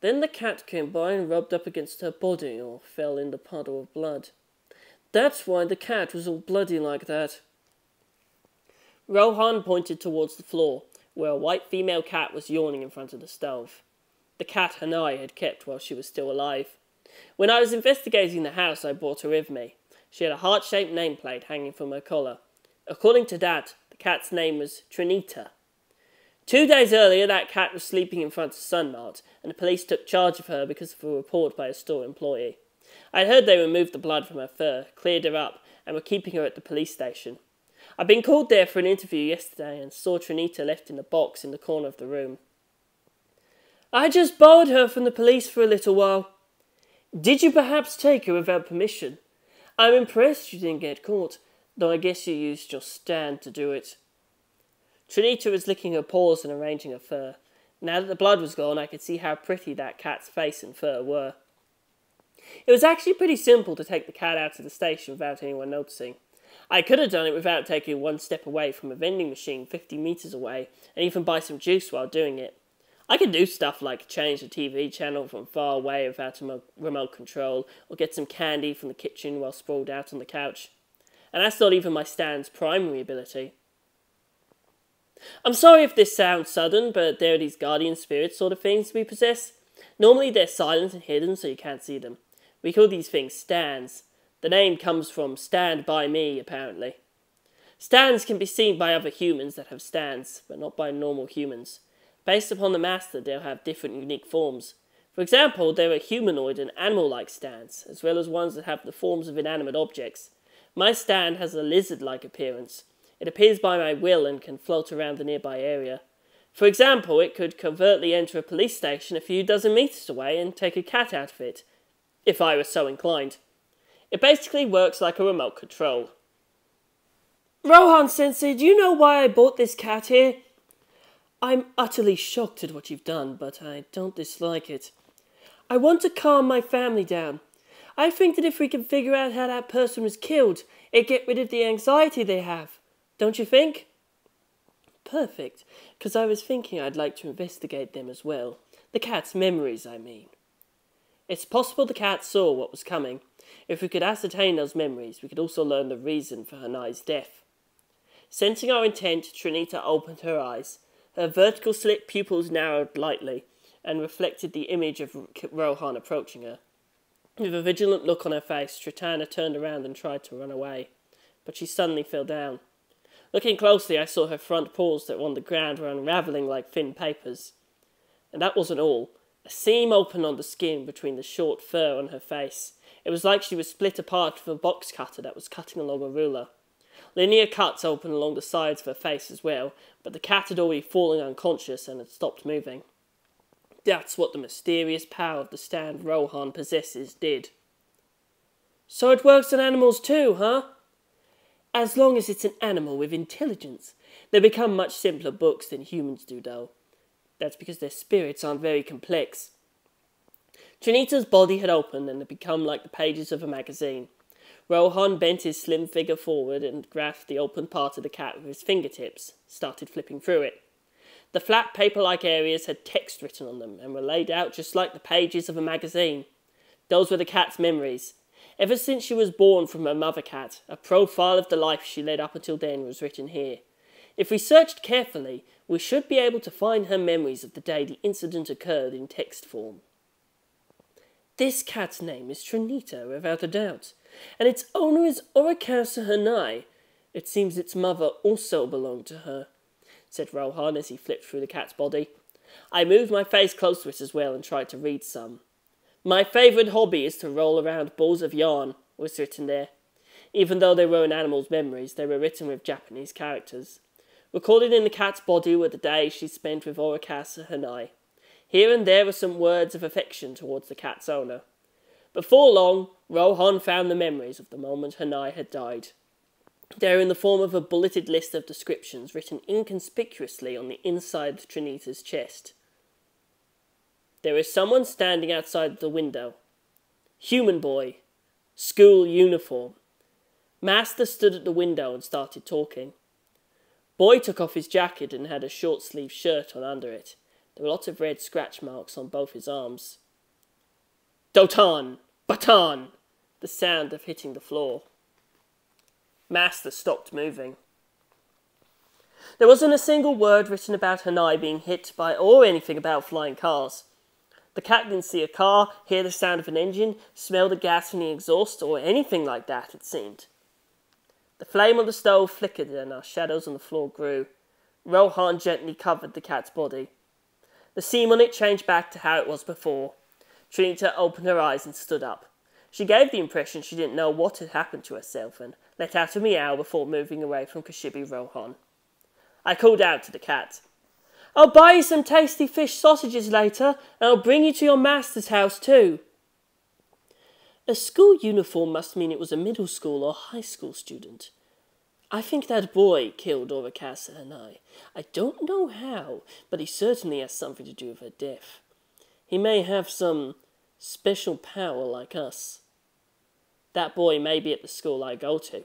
Then the cat came by and rubbed up against her body or fell in the puddle of blood. That's why the cat was all bloody like that. Rohan pointed towards the floor, where a white female cat was yawning in front of the stove. The cat Hanai had kept while she was still alive. When I was investigating the house, I brought her with me. She had a heart-shaped nameplate hanging from her collar. According to that, the cat's name was Trinita. 2 days earlier, that cat was sleeping in front of Sunmart, and the police took charge of her because of a report by a store employee. I'd heard they removed the blood from her fur, cleared her up, and were keeping her at the police station. I'd been called there for an interview yesterday and saw Trinita left in a box in the corner of the room. I just borrowed her from the police for a little while. Did you perhaps take her without permission? I'm impressed you didn't get caught, though I guess you used your stand to do it. Trinita was licking her paws and arranging her fur. Now that the blood was gone, I could see how pretty that cat's face and fur were. It was actually pretty simple to take the cat out of the station without anyone noticing. I could have done it without taking one step away from a vending machine 50 metres away, and even buy some juice while doing it. I could do stuff like change the TV channel from far away without a remote control, or get some candy from the kitchen while sprawled out on the couch. And that's not even my stand's primary ability. I'm sorry if this sounds sudden, but there are these guardian spirit sort of things we possess. Normally they're silent and hidden so you can't see them. We call these things stands. The name comes from stand by me, apparently. Stands can be seen by other humans that have stands, but not by normal humans. Based upon the master, they'll have different unique forms. For example, there are humanoid and animal-like stands, as well as ones that have the forms of inanimate objects. My stand has a lizard-like appearance. It appears by my will and can float around the nearby area. For example, it could covertly enter a police station a few dozen meters away and take a cat out of it, if I was so inclined. It basically works like a remote control. Rohan-sensei, do you know why I bought this cat here? I'm utterly shocked at what you've done, but I don't dislike it. I want to calm my family down. I think that if we can figure out how that person was killed, it'd get rid of the anxiety they have. Don't you think? Perfect, because I was thinking I'd like to investigate them as well. The cat's memories, I mean. It's possible the cat saw what was coming. If we could ascertain those memories, we could also learn the reason for Hanai's death. Sensing our intent, Trinita opened her eyes. Her vertical slit pupils narrowed lightly, and reflected the image of Rohan approaching her. With a vigilant look on her face, Tritana turned around and tried to run away, but she suddenly fell down. Looking closely, I saw her front paws that were on the ground were unravelling like thin papers. And that wasn't all. A seam opened on the skin between the short fur on her face. It was like she was split apart with a box cutter that was cutting along a ruler. Linear cuts opened along the sides of her face as well, but the cat had already fallen unconscious and had stopped moving. That's what the mysterious power of the stand Rohan possesses did. So it works on animals too, huh? As long as it's an animal with intelligence. They become much simpler books than humans do, though. That's because their spirits aren't very complex. Trinita's body had opened and had become like the pages of a magazine. Rohan bent his slim figure forward and grasped the open part of the cat with his fingertips, started flipping through it. The flat paper-like areas had text written on them and were laid out just like the pages of a magazine. Those were the cat's memories. Ever since she was born from her mother cat, a profile of the life she led up until then was written here. If we searched carefully, we should be able to find her memories of the day the incident occurred in text form. This cat's name is Trinita, without a doubt, and its owner is Orikasa Hanai. It seems its mother also belonged to her, said Rohan as he flipped through the cat's body. I moved my face close to it as well and tried to read some. My favourite hobby is to roll around balls of yarn, was written there. Even though they were an animal's memories, they were written with Japanese characters. Recorded in the cat's body were the days she spent with Orikasa Hanai. Here and there were some words of affection towards the cat's owner. Before long, Rohan found the memories of the moment Hanai had died. They were in the form of a bulleted list of descriptions written inconspicuously on the inside of Trinita's chest. There is someone standing outside the window. Human boy. School uniform. Master stood at the window and started talking. Boy took off his jacket and had a short-sleeved shirt on under it. There were lots of red scratch marks on both his arms. Dotan! Batan! The sound of hitting the floor. Master stopped moving. There wasn't a single word written about Hanai being hit by or anything about flying cars. The cat didn't see a car, hear the sound of an engine, smell the gas in the exhaust, or anything like that, it seemed. The flame on the stove flickered and our shadows on the floor grew. Rohan gently covered the cat's body. The seam on it changed back to how it was before. Trinita opened her eyes and stood up. She gave the impression she didn't know what had happened to herself and let out a meow before moving away from Kashibi Rohan. I called out to the cat. I'll buy you some tasty fish sausages later, and I'll bring you to your master's house too. A school uniform must mean it was a middle school or high school student. I think that boy killed Orikasa Hanai. I don't know how, but he certainly has something to do with her death. He may have some special power like us. That boy may be at the school I go to.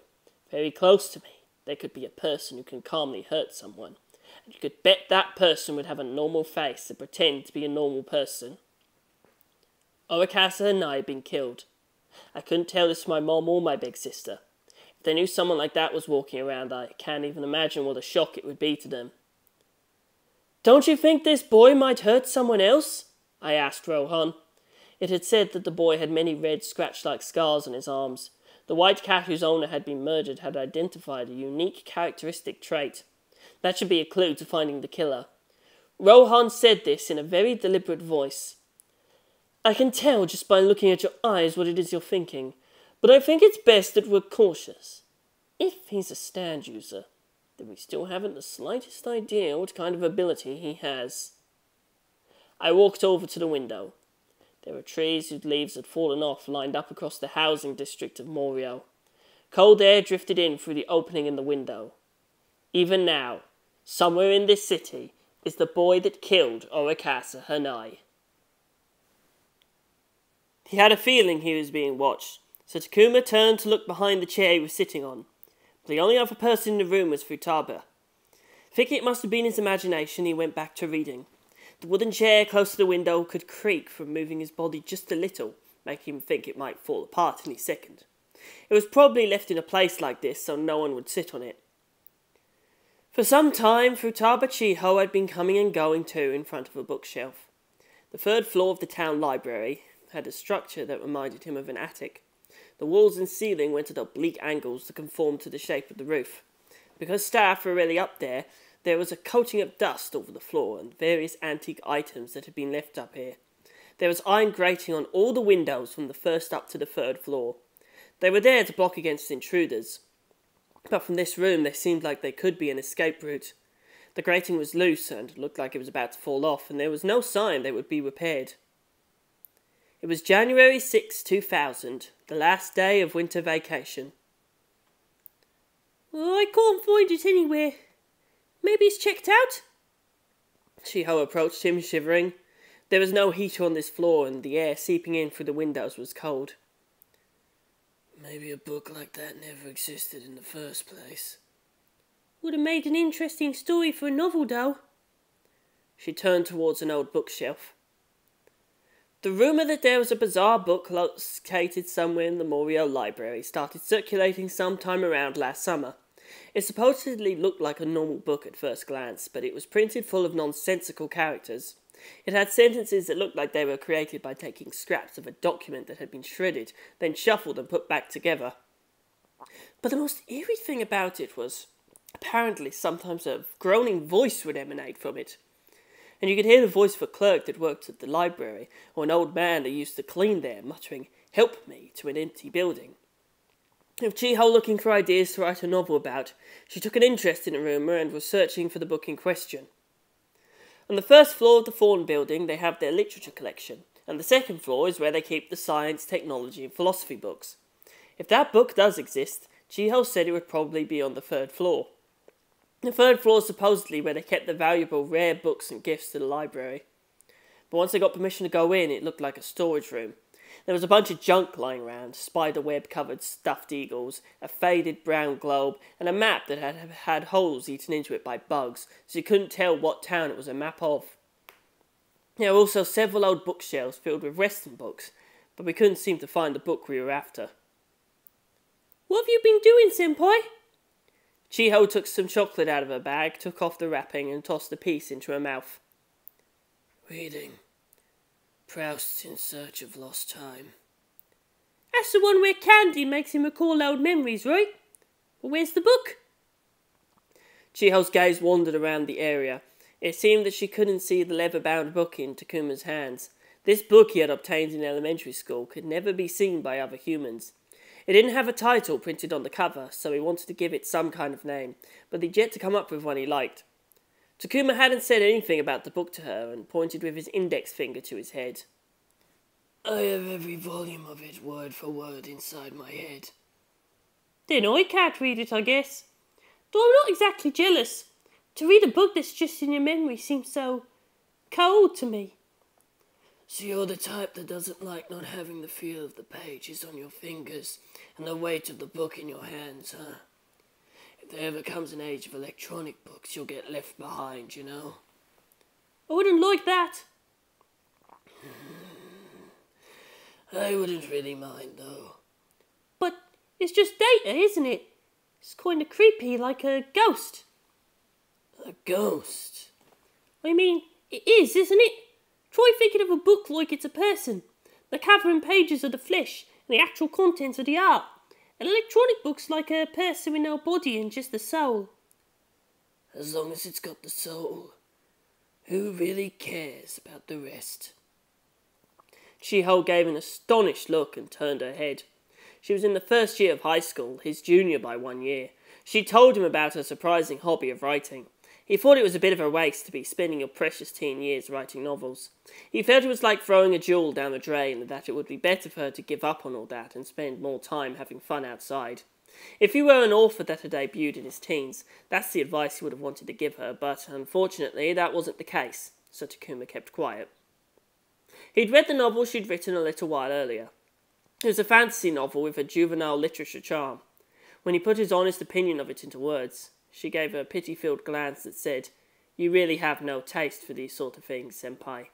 Very close to me, there could be a person who can calmly hurt someone. And you could bet that person would have a normal face and pretend to be a normal person. Orikasa Hanai had been killed. I couldn't tell this to my mom or my big sister. If they knew someone like that was walking around, I can't even imagine what a shock it would be to them. Don't you think this boy might hurt someone else? I asked Rohan. It had said that the boy had many red scratch-like scars on his arms. The white cat whose owner had been murdered had identified a unique characteristic trait. That should be a clue to finding the killer. Rohan said this in a very deliberate voice. I can tell just by looking at your eyes what it is you're thinking, but I think it's best that we're cautious. If he's a stand user, then we still haven't the slightest idea what kind of ability he has. I walked over to the window. There were trees whose leaves had fallen off lined up across the housing district of Morioh. Cold air drifted in through the opening in the window. Even now, somewhere in this city, is the boy that killed Orikasa Hanai. He had a feeling he was being watched, so Takuma turned to look behind the chair he was sitting on. But the only other person in the room was Futaba. Thinking it must have been his imagination, he went back to reading. The wooden chair close to the window could creak from moving his body just a little, making him think it might fall apart any second. It was probably left in a place like this so no one would sit on it. For some time, Futaba Chiho had been coming and going too in front of a bookshelf. The third floor of the town library had a structure that reminded him of an attic. The walls and ceiling went at oblique angles to conform to the shape of the roof. Because staff were really up there, there was a coating of dust over the floor and various antique items that had been left up here. There was iron grating on all the windows from the first up to the third floor. They were there to block against intruders. But from this room they seemed like they could be an escape route. The grating was loose and looked like it was about to fall off, and there was no sign they would be repaired. It was January 6, 2000, the last day of winter vacation. Oh, I can't find it anywhere. Maybe it's checked out? Chiho approached him, shivering. There was no heater on this floor, and the air seeping in through the windows was cold. Maybe a book like that never existed in the first place. Would have made an interesting story for a novel, though. She turned towards an old bookshelf. The rumour that there was a bizarre book located somewhere in the Morioh library started circulating sometime around last summer. It supposedly looked like a normal book at first glance, but it was printed full of nonsensical characters. It had sentences that looked like they were created by taking scraps of a document that had been shredded, then shuffled and put back together. But the most eerie thing about it was, apparently sometimes a groaning voice would emanate from it. And you could hear the voice of a clerk that worked at the library, or an old man that used to clean there, muttering, "Help me," to an empty building. With Chiho looking for ideas to write a novel about, she took an interest in the rumour and was searching for the book in question. On the first floor of the Fawn building, they have their literature collection, and the second floor is where they keep the science, technology, and philosophy books. If that book does exist, Chiho said it would probably be on the third floor. The third floor is supposedly where they kept the valuable, rare books and gifts to the library. But once they got permission to go in, it looked like a storage room. There was a bunch of junk lying around, spider-web-covered stuffed eagles, a faded brown globe, and a map that had holes eaten into it by bugs, so you couldn't tell what town it was a map of. There were also several old bookshelves filled with Western books, but we couldn't seem to find the book we were after. What have you been doing, Senpai? Chiho took some chocolate out of her bag, took off the wrapping, and tossed a piece into her mouth. Reading. Proust in Search of Lost Time. That's the one where candy makes him recall old memories, right? But where's the book? Chiho's gaze wandered around the area. It seemed that she couldn't see the leather-bound book in Takuma's hands. This book he had obtained in elementary school could never be seen by other humans. It didn't have a title printed on the cover, so he wanted to give it some kind of name, but he'd yet to come up with one he liked. Takuma hadn't said anything about the book to her, and pointed with his index finger to his head. I have every volume of it word for word inside my head. Then I can't read it, I guess. Though I'm not exactly jealous. To read a book that's just in your memory seems so cold to me. So you're the type that doesn't like not having the feel of the pages on your fingers and the weight of the book in your hands, huh? If there ever comes an age of electronic books, you'll get left behind, you know? I wouldn't like that. I wouldn't really mind, though. But it's just data, isn't it? It's kind of creepy, like a ghost. A ghost? I mean, it is, isn't it? Try thinking of a book like it's a person. The cover and pages are the flesh, and the actual contents are the art. An electronic book's like a person with no body and just the soul. As long as it's got the soul, who really cares about the rest? Chiho gave an astonished look and turned her head. She was in the first year of high school, his junior by 1 year. She told him about her surprising hobby of writing. He thought it was a bit of a waste to be spending your precious teen years writing novels. He felt it was like throwing a jewel down the drain, and that it would be better for her to give up on all that and spend more time having fun outside. If he were an author that had debuted in his teens, that's the advice he would have wanted to give her, but unfortunately that wasn't the case, so Takuma kept quiet. He'd read the novel she'd written a little while earlier. It was a fantasy novel with a juvenile literature charm. When he put his honest opinion of it into words, she gave a pity-filled glance that said, "You really have no taste for these sort of things, Senpai."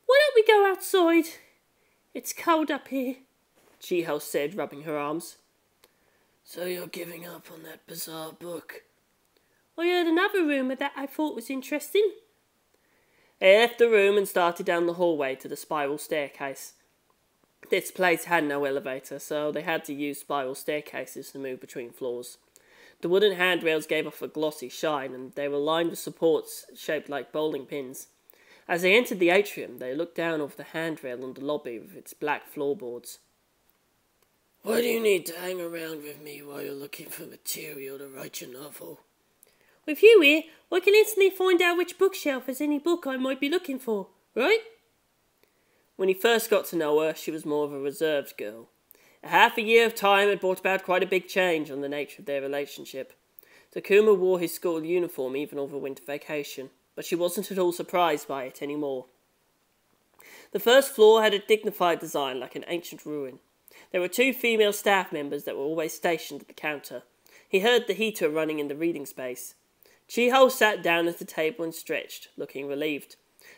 Why don't we go outside? It's cold up here, Chiho said, rubbing her arms. So you're giving up on that bizarre book? I heard another rumour that I thought was interesting. They left the room and started down the hallway to the spiral staircase. This place had no elevator, so they had to use spiral staircases to move between floors. The wooden handrails gave off a glossy shine, and they were lined with supports shaped like bowling pins. As they entered the atrium, they looked down over the handrail on the lobby with its black floorboards. Why do you need to hang around with me while you're looking for material to write your novel? With you here, I can instantly find out which bookshelf has any book I might be looking for, right? When he first got to know her, she was more of a reserved girl. Half a year of time had brought about quite a big change on the nature of their relationship. Takuma wore his school uniform even over winter vacation, but she wasn't at all surprised by it anymore. The first floor had a dignified design like an ancient ruin. There were 2 female staff members that were always stationed at the counter. He heard the heater running in the reading space. Chiho sat down at the table and stretched, looking relieved.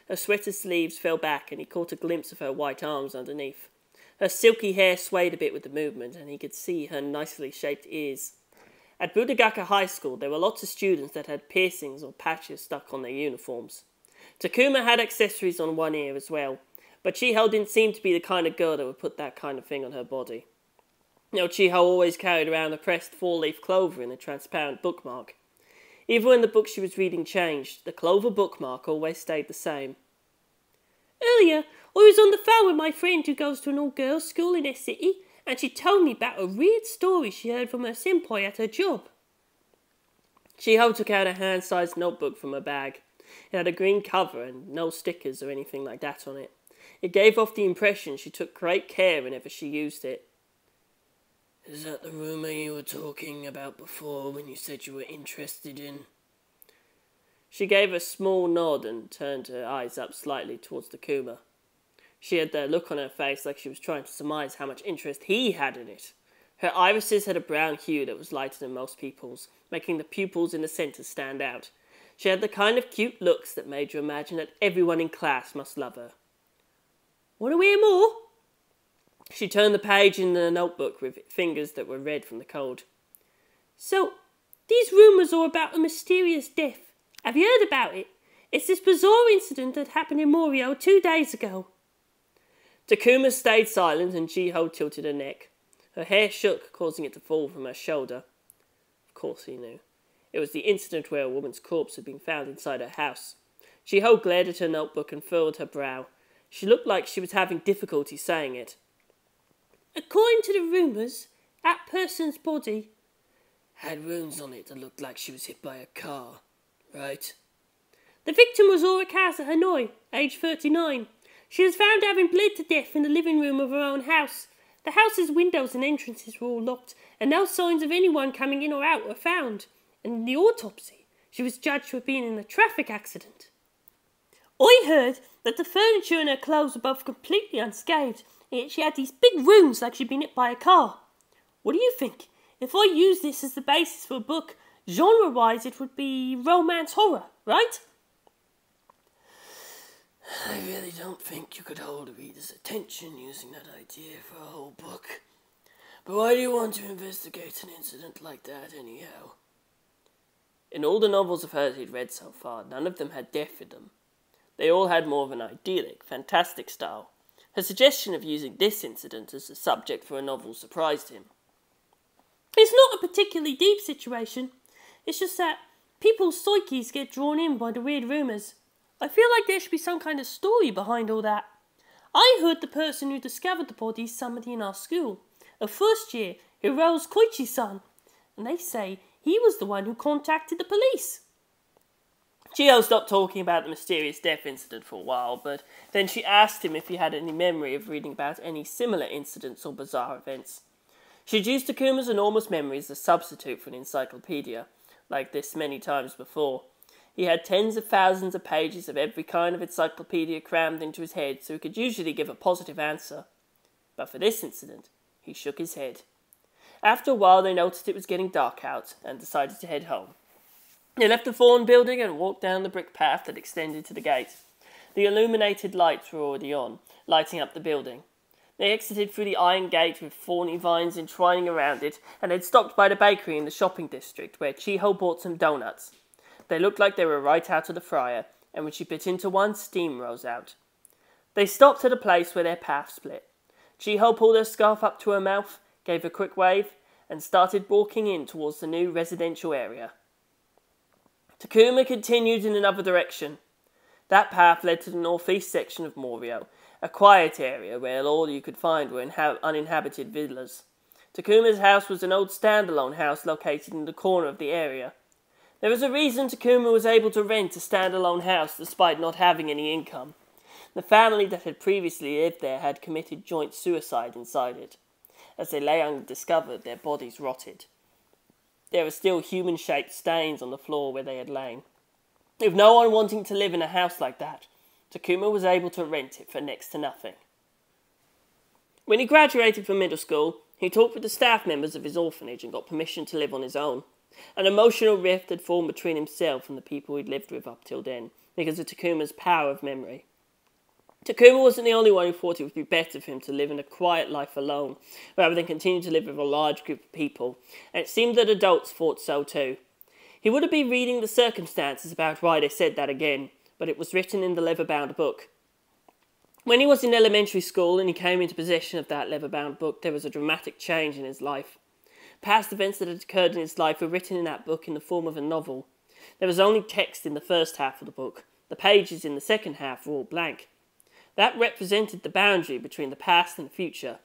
Her sweater sleeves fell back and he caught a glimpse of her white arms underneath. Her silky hair swayed a bit with the movement, and he could see her nicely shaped ears. At Budagaka High School, there were lots of students that had piercings or patches stuck on their uniforms. Takuma had accessories on one ear as well, but Chiho didn't seem to be the kind of girl that would put that kind of thing on her body. Chiho always carried around a pressed 4-leaf clover in a transparent bookmark. Even when the book she was reading changed, the clover bookmark always stayed the same. Earlier, I was on the phone with my friend who goes to an all-girls school in this city, and she told me about a weird story she heard from her senpai at her job. Chiho took out a hand-sized notebook from her bag. It had a green cover and no stickers or anything like that on it. It gave off the impression she took great care whenever she used it. Is that the rumour you were talking about before when you said you were interested in? She gave a small nod and turned her eyes up slightly towards Takuma. She had the look on her face like she was trying to surmise how much interest he had in it. Her irises had a brown hue that was lighter than most people's, making the pupils in the centre stand out. She had the kind of cute looks that made you imagine that everyone in class must love her. Want to hear more? She turned the page in the notebook with fingers that were red from the cold. So, these rumours are about a mysterious death. Have you heard about it? It's this bizarre incident that happened in Morioh 2 days ago. Takuma stayed silent and Chiho tilted her neck. Her hair shook, causing it to fall from her shoulder. Of course he knew. It was the incident where a woman's corpse had been found inside her house. Chiho glared at her notebook and furrowed her brow. She looked like she was having difficulty saying it. According to the rumours, that person's body had wounds on it that looked like she was hit by a car, right? The victim was Orikazu Hanoi, aged 39. She was found having bled to death in the living room of her own house. The house's windows and entrances were all locked, and no signs of anyone coming in or out were found. And in the autopsy, she was judged to have been in a traffic accident. I heard that the furniture and her clothes were both completely unscathed, and yet she had these big wounds like she'd been hit by a car. What do you think? If I use this as the basis for a book, genre-wise it would be romance horror, right? I really don't think you could hold a reader's attention using that idea for a whole book. But why do you want to investigate an incident like that anyhow? In all the novels of hers he'd read so far, none of them had death in them. They all had more of an idyllic, fantastic style. Her suggestion of using this incident as the subject for a novel surprised him. It's not a particularly deep situation. It's just that people's psyches get drawn in by the weird rumours. I feel like there should be some kind of story behind all that. I heard the person who discovered the body is somebody in our school, a first year, Hiro's Koichi-san, and they say he was the one who contacted the police. Chiho stopped talking about the mysterious death incident for a while, but then she asked him if he had any memory of reading about any similar incidents or bizarre events. She'd used Takuma's enormous memory as a substitute for an encyclopedia, like this many times before. He had tens of thousands of pages of every kind of encyclopedia crammed into his head, so he could usually give a positive answer. But for this incident, he shook his head. After a while, they noticed it was getting dark out, and decided to head home. They left the Fawn building and walked down the brick path that extended to the gate. The illuminated lights were already on, lighting up the building. They exited through the iron gate with thorny vines entwining around it, and had stopped by the bakery in the shopping district, where Chiho bought some donuts. They looked like they were right out of the fryer, and when she bit into one, steam rose out. They stopped at a place where their paths split. Chiho pulled her scarf up to her mouth, gave a quick wave, and started walking in towards the new residential area. Takuma continued in another direction. That path led to the northeast section of Morioh, a quiet area where all you could find were uninhabited villas. Takuma's house was an old standalone house located in the corner of the area. There was a reason Takuma was able to rent a standalone house despite not having any income. The family that had previously lived there had committed joint suicide inside it. As they lay undiscovered, their bodies rotted. There were still human-shaped stains on the floor where they had lain. With no one wanting to live in a house like that, Takuma was able to rent it for next to nothing. When he graduated from middle school, he talked with the staff members of his orphanage and got permission to live on his own. An emotional rift had formed between himself and the people he'd lived with up till then, because of Takuma's power of memory. Takuma wasn't the only one who thought it would be better for him to live in a quiet life alone, rather than continue to live with a large group of people, and it seemed that adults thought so too. He would have been reading the circumstances about why they said that again, but it was written in the leather-bound book. When he was in elementary school and he came into possession of that leather-bound book, there was a dramatic change in his life. Past events that had occurred in his life were written in that book in the form of a novel. There was only text in the first half of the book. The pages in the second half were all blank. That represented the boundary between the past and the future.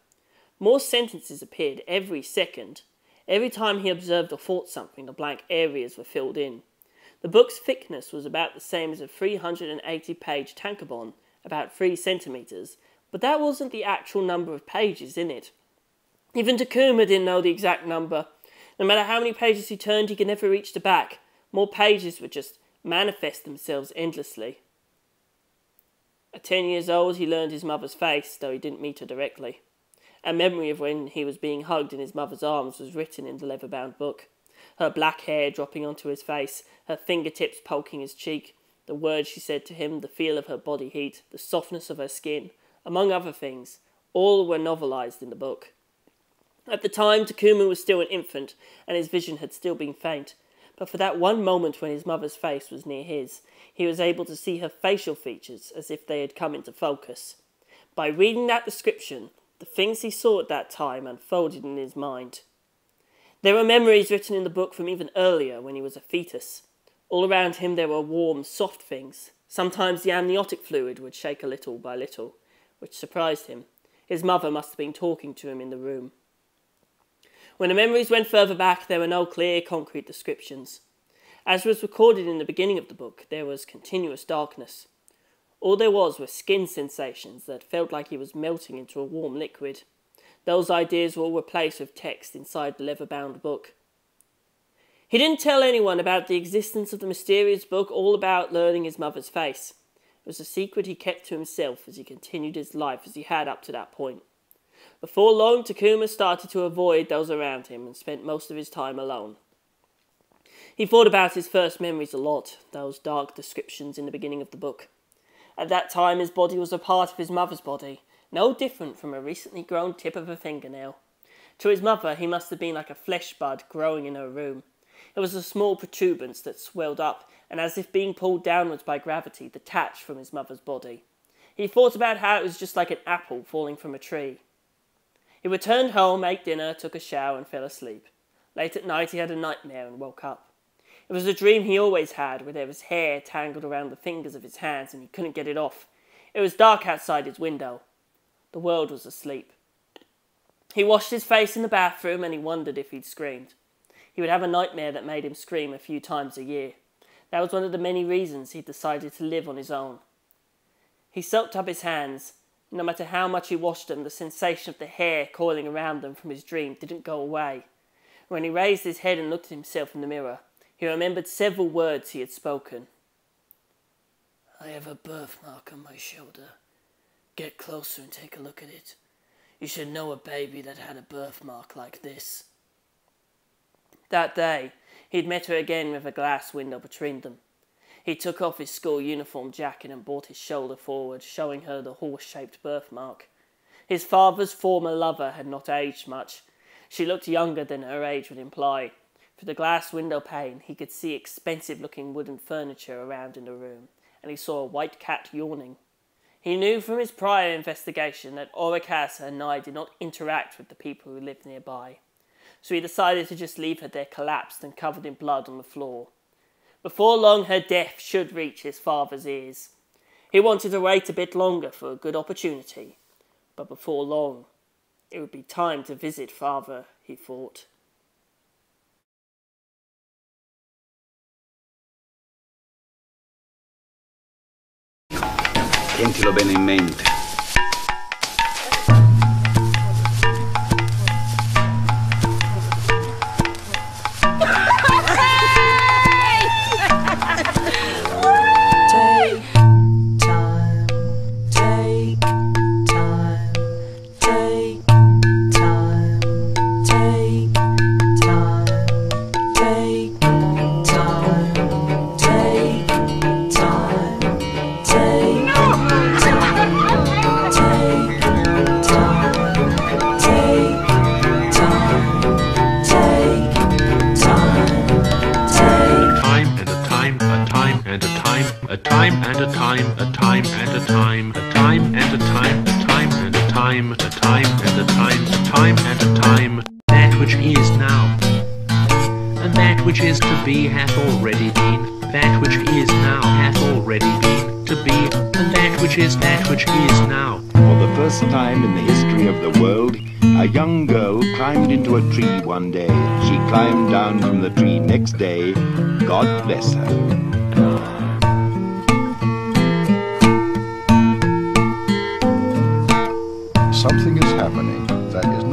More sentences appeared every second. Every time he observed or thought something, the blank areas were filled in. The book's thickness was about the same as a 380-page tankobon, about 3 centimetres, but that wasn't the actual number of pages in it. Even Takuma didn't know the exact number. No matter how many pages he turned, he could never reach the back. More pages would just manifest themselves endlessly. At 10 years old, he learned his mother's face, though he didn't meet her directly. A memory of when he was being hugged in his mother's arms was written in the leather-bound book. Her black hair dropping onto his face, her fingertips poking his cheek, the words she said to him, the feel of her body heat, the softness of her skin, among other things, all were novelised in the book. At the time, Takuma was still an infant, and his vision had still been faint, but for that one moment when his mother's face was near his, he was able to see her facial features as if they had come into focus. By reading that description, the things he saw at that time unfolded in his mind. There were memories written in the book from even earlier, when he was a fetus. All around him there were warm, soft things. Sometimes the amniotic fluid would shake a little by little, which surprised him. His mother must have been talking to him in the room. When the memories went further back, there were no clear, concrete descriptions. As was recorded in the beginning of the book, there was continuous darkness. All there was were skin sensations that felt like he was melting into a warm liquid. Those ideas were all replaced with text inside the leather-bound book. He didn't tell anyone about the existence of the mysterious book, all about learning his mother's face. It was a secret he kept to himself as he continued his life as he had up to that point. Before long, Takuma started to avoid those around him and spent most of his time alone. He thought about his first memories a lot, those dark descriptions in the beginning of the book. At that time, his body was a part of his mother's body, no different from a recently grown tip of a fingernail. To his mother, he must have been like a flesh bud growing in her womb. It was a small protuberance that swelled up, and as if being pulled downwards by gravity, detached from his mother's body. He thought about how it was just like an apple falling from a tree. He returned home, ate dinner, took a shower, and fell asleep. Late at night, he had a nightmare and woke up. It was a dream he always had, where there was hair tangled around the fingers of his hands and he couldn't get it off. It was dark outside his window. The world was asleep. He washed his face in the bathroom and he wondered if he'd screamed. He would have a nightmare that made him scream a few times a year. That was one of the many reasons he decided to live on his own. He soaked up his hands. No matter how much he washed them, the sensation of the hair coiling around them from his dream didn't go away. When he raised his head and looked at himself in the mirror, he remembered several words he had spoken. I have a birthmark on my shoulder. Get closer and take a look at it. You should know a baby that had a birthmark like this. That day, he'd met her again with a glass window between them. He took off his school uniform jacket and brought his shoulder forward, showing her the horse-shaped birthmark. His father's former lover had not aged much. She looked younger than her age would imply. Through the glass window pane, he could see expensive-looking wooden furniture around in the room, and he saw a white cat yawning. He knew from his prior investigation that Orikasa and I did not interact with the people who lived nearby, so he decided to just leave her there collapsed and covered in blood on the floor. Before long, her death should reach his father's ears. He wanted to wait a bit longer for a good opportunity, but before long, it would be time to visit father, he thought. Tientilo bene in mente. a time, a time and a time, a time and a time, a time and a time, a time and a time, a time and a time. That which is now, and that which is to be hath already been. That which is now hath already been to be, and that which is now. For the first time in the history of the world, a young girl climbed into a tree one day. She climbed down from the tree next day. God bless her. Something is happening that is